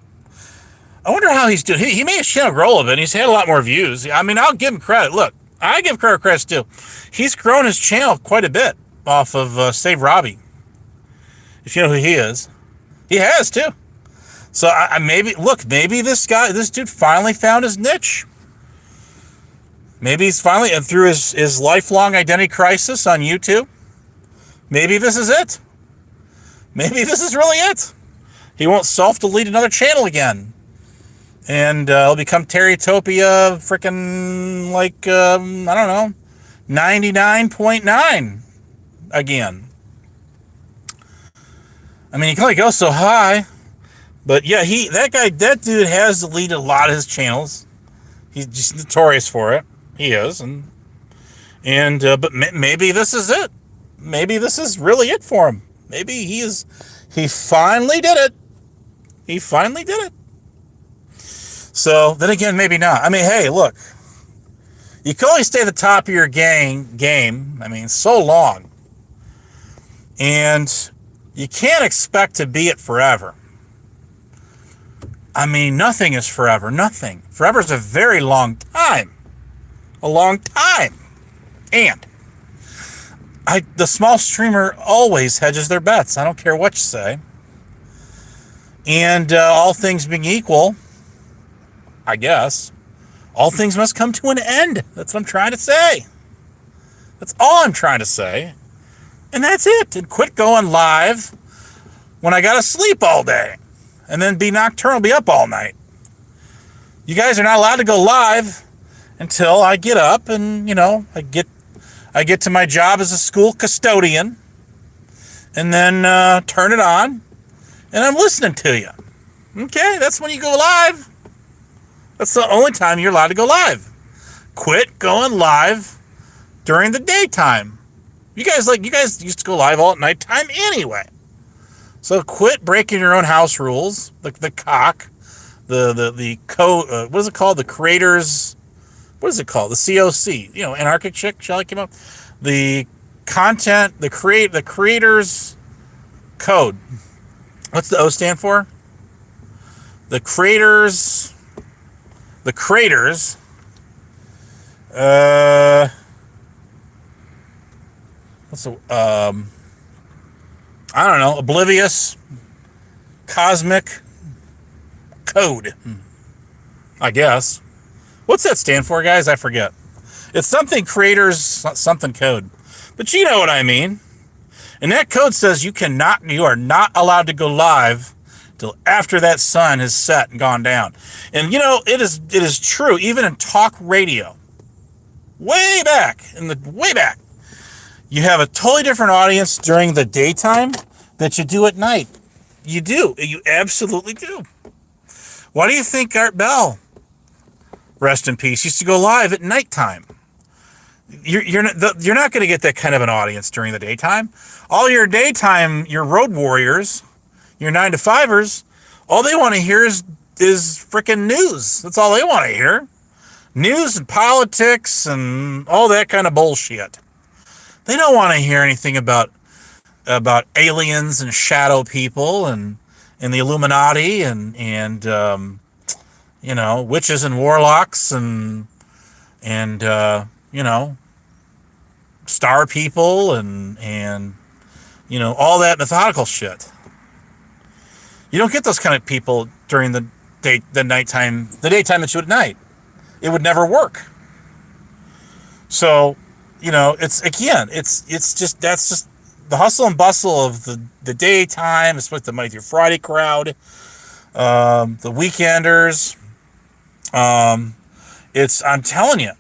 I wonder how he's doing. He made his channel grow a little bit. He's had a lot more views. I mean, I'll give him credit. Look, I give credit too. He's grown his channel quite a bit off of Save Robbie. If you know who he is. He has too. So maybe this dude finally found his niche. Maybe he's finally, through his lifelong identity crisis on YouTube, maybe this is it. Maybe this is really it. He won't self-delete another channel again. And he'll become Terrytopia freaking, I don't know, 99.9 again. I mean, he can only go so high. But yeah, that dude has deleted a lot of his channels. He's just notorious for it. He is, but maybe this is it. Maybe this is really it for him. Maybe he finally did it. He finally did it. So then again, maybe not. I mean, hey, look, you can only stay at the top of your game. I mean, so long, and you can't expect to be it forever. I mean, nothing is forever. Nothing. Forever is a very long time. A long time. And the small streamer always hedges their bets. I don't care what you say. And all things being equal, I guess, all things must come to an end. That's what I'm trying to say. That's all I'm trying to say. And that's it. And quit going live when I gotta sleep all day. And then be nocturnal, be up all night. You guys are not allowed to go live until I get up and, I get to my job as a school custodian, and then turn it on, and I'm listening to you. Okay, that's when you go live. That's the only time you're allowed to go live. Quit going live during the daytime. You guys used to go live all at nighttime anyway. So quit breaking your own house rules. The cock, the code. What is it called? The creators what is it called? The COC, Anarchic Chick, shall I come up? The the creator's code. What's the O stand for? The creators, I don't know, oblivious, cosmic code, I guess. What's that stand for, guys? I forget. It's something creators, something code. But you know what I mean. And that code says you are not allowed to go live till after that sun has set and gone down. And it is true, even in talk radio. Way back, you have a totally different audience during the daytime that you do at night. You do. You absolutely do. Why do you think Art Bell, rest in peace, used to go live at nighttime? You're not going to get that kind of an audience during the daytime. All your daytime, your road warriors, your 9-to-5ers, all they want to hear is freaking news. That's all they want to hear. News and politics and all that kind of bullshit. They don't want to hear anything about aliens and shadow people and the Illuminati and witches and warlocks and star people and all that methodical shit. You don't get those kind of people during the daytime that you would at night. It would never work. So, that's just the hustle and bustle of the daytime, especially the Monday through Friday crowd, the weekenders. I'm telling you,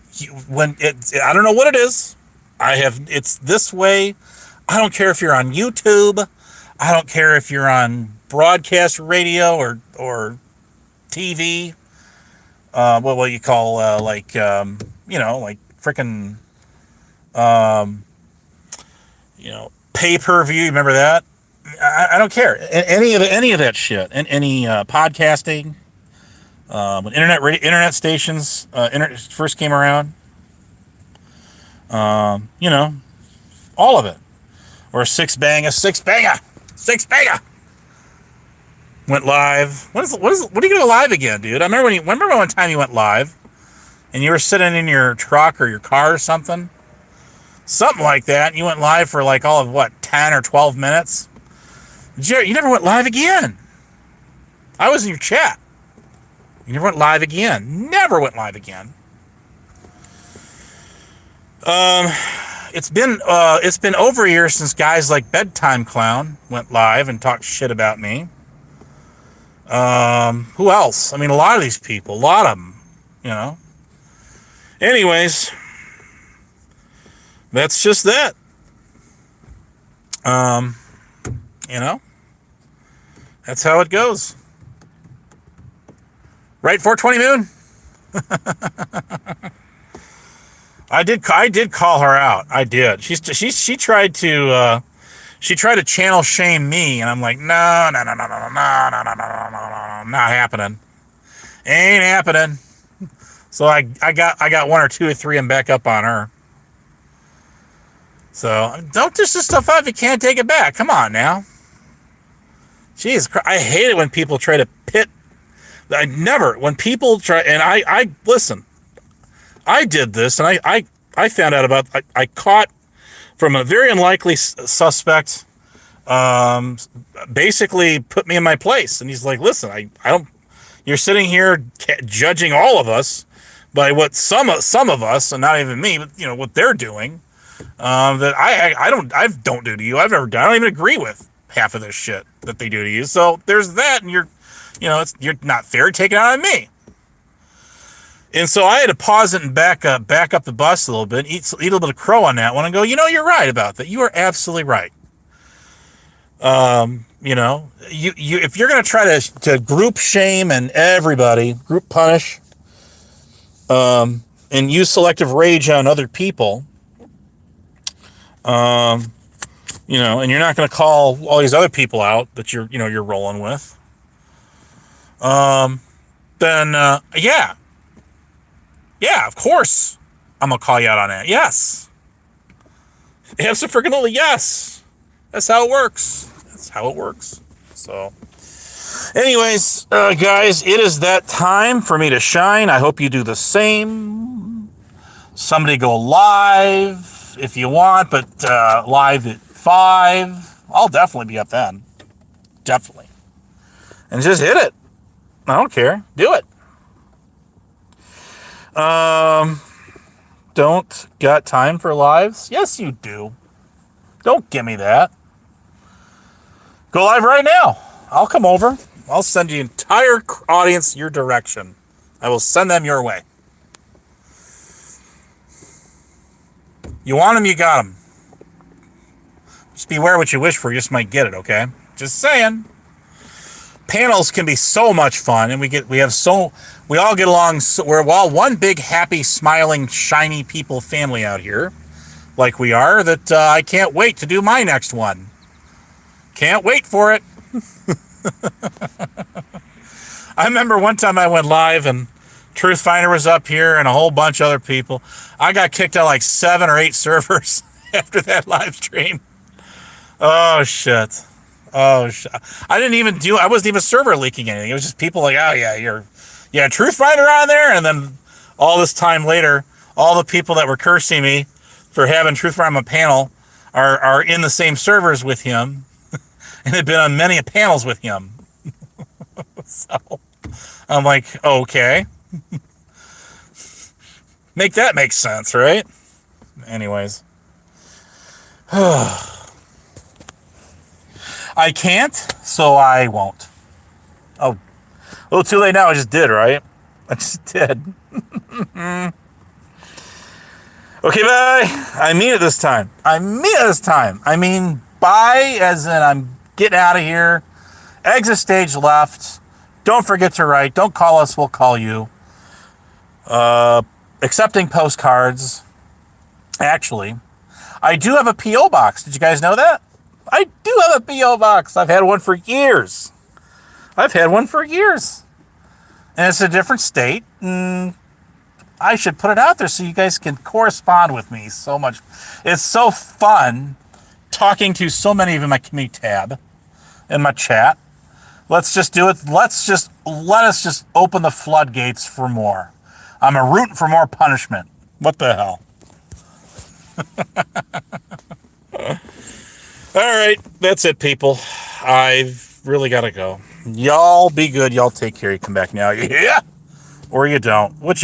I don't know what it is. It's this way. I don't care if you're on YouTube. I don't care if you're on broadcast radio or TV. What you call like freaking pay-per-view. Remember that? I don't care. Any of that shit. And any podcasting. When internet stations first came around. All of it. Or Six Banger went live. When are you gonna go live again, dude? Remember one time you went live and you were sitting in your truck or your car or something like that, and you went live for like all of 10 or 12 minutes. You never went live again. I was in your chat. You never went live again. Never went live again. It's been over a year since guys like Bedtime Clown went live and talked shit about me. Who else? A lot of these people, a lot of them, Anyways, that's just that. That's how it goes. Right, 420 Moon? I did call her out. I did. She tried to channel shame me, and I'm like, no, not happening. Ain't happening. So I got one or two or three and back up on her. So don't dish this stuff out if you can't take it back. Come on now. Jeez, I hate it when people try to pit. When people try, and I listen. I did this, and I found out about. I caught from a very unlikely suspect. Basically put me in my place, and he's like, "Listen, I don't. You're sitting here judging all of us by what some of us, and not even me, but what they're doing. That I don't do to you. I don't even agree with half of this shit that they do to you. So there's that, and you're not fair taking it out on me." And so I had to pause it and back up the bus a little bit, eat a little bit of crow on that one, and go, you're right about that. You are absolutely right. If you're going to try to group shame and everybody, group punish, and use selective rage on other people, and you're not going to call all these other people out that you're rolling with, then yeah. Yeah, of course. I'm going to call you out on that. Yes. Absolutely, yes. That's how it works. That's how it works. So, anyways, guys, it is that time for me to shine. I hope you do the same. Somebody go live if you want, but live at 5. I'll definitely be up then. Definitely. And just hit it. I don't care. Do it. Don't got time for lives? Yes, you do. Don't give me that. Go live right now. I'll come over. I'll send the entire audience your direction. I will send them your way. You want them, you got them. Just beware what you wish for. You just might get it, okay? Just saying. Panels can be so much fun, and we all get along. So we're all one big, happy, smiling, shiny people family out here, like we are. That I can't wait to do my next one. Can't wait for it. I remember one time I went live and Truthfinder was up here and a whole bunch of other people. I got kicked out like 7 or 8 servers after that live stream. Oh shit. I wasn't even server leaking anything. It was just people like, oh yeah, Truthfinder on there. And then all this time later, all the people that were cursing me for having Truthfinder on my panel are in the same servers with him and have been on many panels with him. So I'm like, okay. Make that make sense, right? Anyways. I can't, so I won't. Oh, a little too late now. I just did, right? I just did. Okay, bye. I mean it this time. I mean bye as in I'm getting out of here. Exit stage left. Don't forget to write. Don't call us. We'll call you. Accepting postcards. Actually, I do have a P.O. box. Did you guys know that? I do have a P.O. box. I've had one for years. And it's a different state. And I should put it out there so you guys can correspond with me so much. It's so fun talking to so many of you in my community tab, in my chat. Let's just do it. Let us just open the floodgates for more. I'm a rooting for more punishment. What the hell? All right, that's it, people. I've really got to go. Y'all be good. Y'all take care. You come back now. Yeah. Or you don't. Whichever.